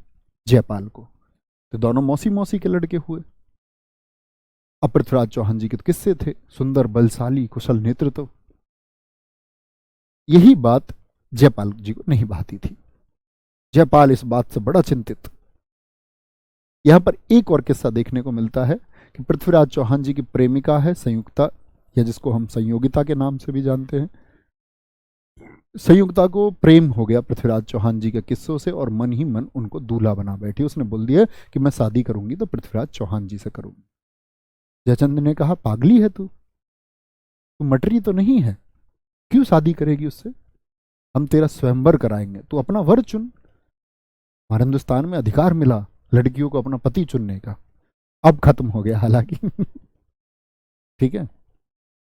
जयपाल को। तो दोनों मौसी मौसी के लड़के हुए। अब पृथ्वीराज चौहान जी के तो किस्से थे, सुंदर, बलशाली, कुशल नेतृत्व। यही बात जयपाल जी को नहीं भाती थी। जयपाल इस बात से बड़ा चिंतित। यहां पर एक और किस्सा देखने को मिलता है कि पृथ्वीराज चौहान जी की प्रेमिका है संयुक्ता, या जिसको हम संयोगिता के नाम से भी जानते हैं। संयुक्ता को प्रेम हो गया पृथ्वीराज चौहान जी के किस्सों से और मन ही मन उनको दूल्हा बना बैठी। उसने बोल दिया कि मैं शादी करूंगी तो पृथ्वीराज चौहान जी से करूंगी। जयचंद ने कहा, पागली है तू मटरी तो नहीं है, क्यों शादी करेगी उससे, हम तेरा स्वयंवर कराएंगे, तू अपना वर चुन। हमारे हिंदुस्तान में अधिकार मिला लड़कियों को अपना पति चुनने का, अब खत्म हो गया हालांकि ठीक है,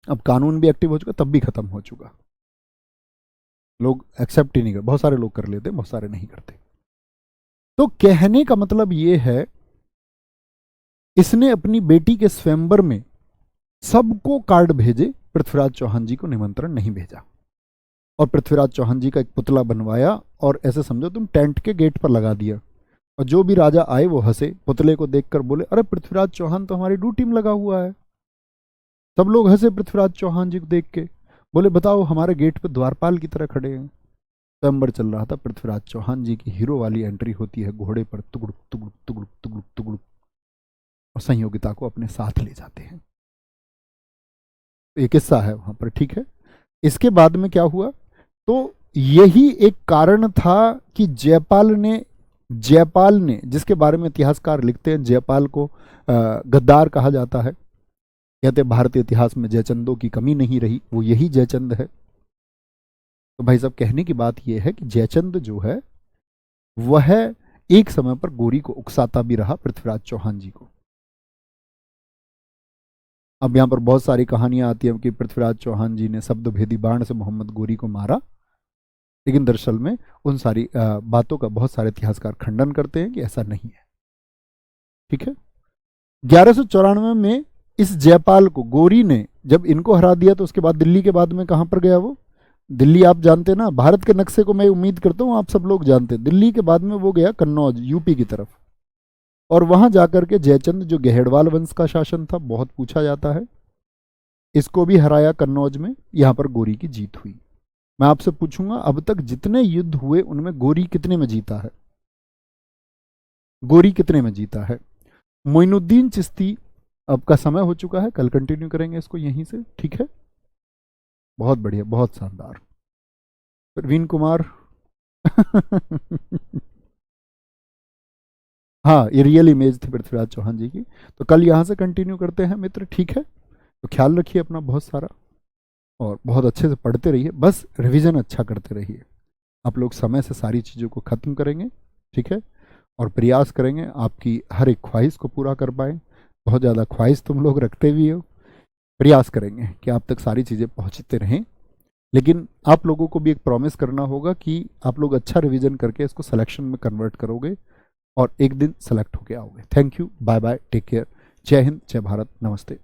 अब कानून भी एक्टिव हो चुका, तब भी खत्म हो चुका। लोग एक्सेप्ट ही नहीं करते, बहुत सारे लोग कर लेते, बहुत सारे नहीं करते। तो कहने का मतलब ये है, इसने अपनी बेटी के स्वयंवर में सबको कार्ड भेजे, पृथ्वीराज चौहान जी को निमंत्रण नहीं भेजा। और पृथ्वीराज चौहान जी का एक पुतला बनवाया और ऐसे समझो तुम टेंट के गेट पर लगा दिया, और जो भी राजा आए वो हंसे, पुतले को देखकर बोले, अरे पृथ्वीराज चौहान तो हमारी ड्यूटी में लगा हुआ है। सब लोग हंसे पृथ्वीराज चौहान जी को देख के, बोले बताओ हमारे गेट पे द्वारपाल की तरह खड़े हैं। स्वयंवर चल रहा था, पृथ्वीराज चौहान जी की हीरो वाली एंट्री होती है, घोड़े पर तुगड़ुक तुगड़ुक तुगड़ुक तुगड़ुक तुगड़ुक, और संयोगिता को अपने साथ ले जाते हैं। एक किस्सा है वहां पर, ठीक है। इसके बाद में क्या हुआ, तो यही एक कारण था कि जयपाल ने जिसके बारे में इतिहासकार लिखते हैं, जयपाल को गद्दार कहा जाता है, कहते भारतीय इतिहास में जयचंदों की कमी नहीं रही, वो यही जयचंद है। तो भाई साहब कहने की बात यह है कि जयचंद जो है वह एक समय पर गोरी को उकसाता भी रहा, पृथ्वीराज चौहान जी को। अब यहां पर बहुत सारी कहानियां आती हैं कि पृथ्वीराज चौहान जी ने शब्द भेदी बाण से मोहम्मद गोरी को मारा, लेकिन दरअसल में उन सारी बातों का बहुत सारे इतिहासकार खंडन करते हैं कि ऐसा नहीं है, ठीक है। 1194 में इस जयपाल को गोरी ने जब इनको हरा दिया, तो उसके बाद दिल्ली के बाद में कहां पर गया वो, दिल्ली आप जानते ना, भारत के नक्शे को मैं उम्मीद करता हूं आप सब लोग जानते हैं। दिल्ली के बाद में वो गया कन्नौज, यूपी की तरफ, और वहां जाकर के जयचंद जो गेहड़वाल वंश का शासन था, बहुत पूछा जाता है, इसको भी हराया कन्नौज में। यहां पर गोरी की जीत हुई। मैं आपसे पूछूंगा, अब तक जितने युद्ध हुए उनमें गोरी कितने में जीता है, गोरी कितने में जीता है। मोइनुद्दीन चिश्ती, अब का समय हो चुका है, कल कंटिन्यू करेंगे इसको यहीं से, ठीक है। बहुत बढ़िया, बहुत शानदार। प्रवीण कुमार हाँ, ये रियल इमेज थी पृथ्वीराज चौहान जी की। तो कल यहाँ से कंटिन्यू करते हैं मित्र, ठीक है? तो ख्याल रखिए अपना बहुत सारा, और बहुत अच्छे से पढ़ते रहिए, बस रिवीजन अच्छा करते रहिए। आप लोग समय से सारी चीज़ों को ख़त्म करेंगे, ठीक है? और प्रयास करेंगे आपकी हर एक ख्वाहिश को पूरा कर पाएँ। बहुत ज़्यादा ख्वाहिश तुम लोग रखते भी हो। प्रयास करेंगे कि आप तक सारी चीज़ें पहुँचते रहें, लेकिन आप लोगों को भी एक प्रॉमिस करना होगा कि आप लोग अच्छा रिवीजन करके इसको सिलेक्शन में कन्वर्ट करोगे और एक दिन सेलेक्ट होके आओगे। Thank you, bye bye, take care, जय हिंद, जय भारत, नमस्ते।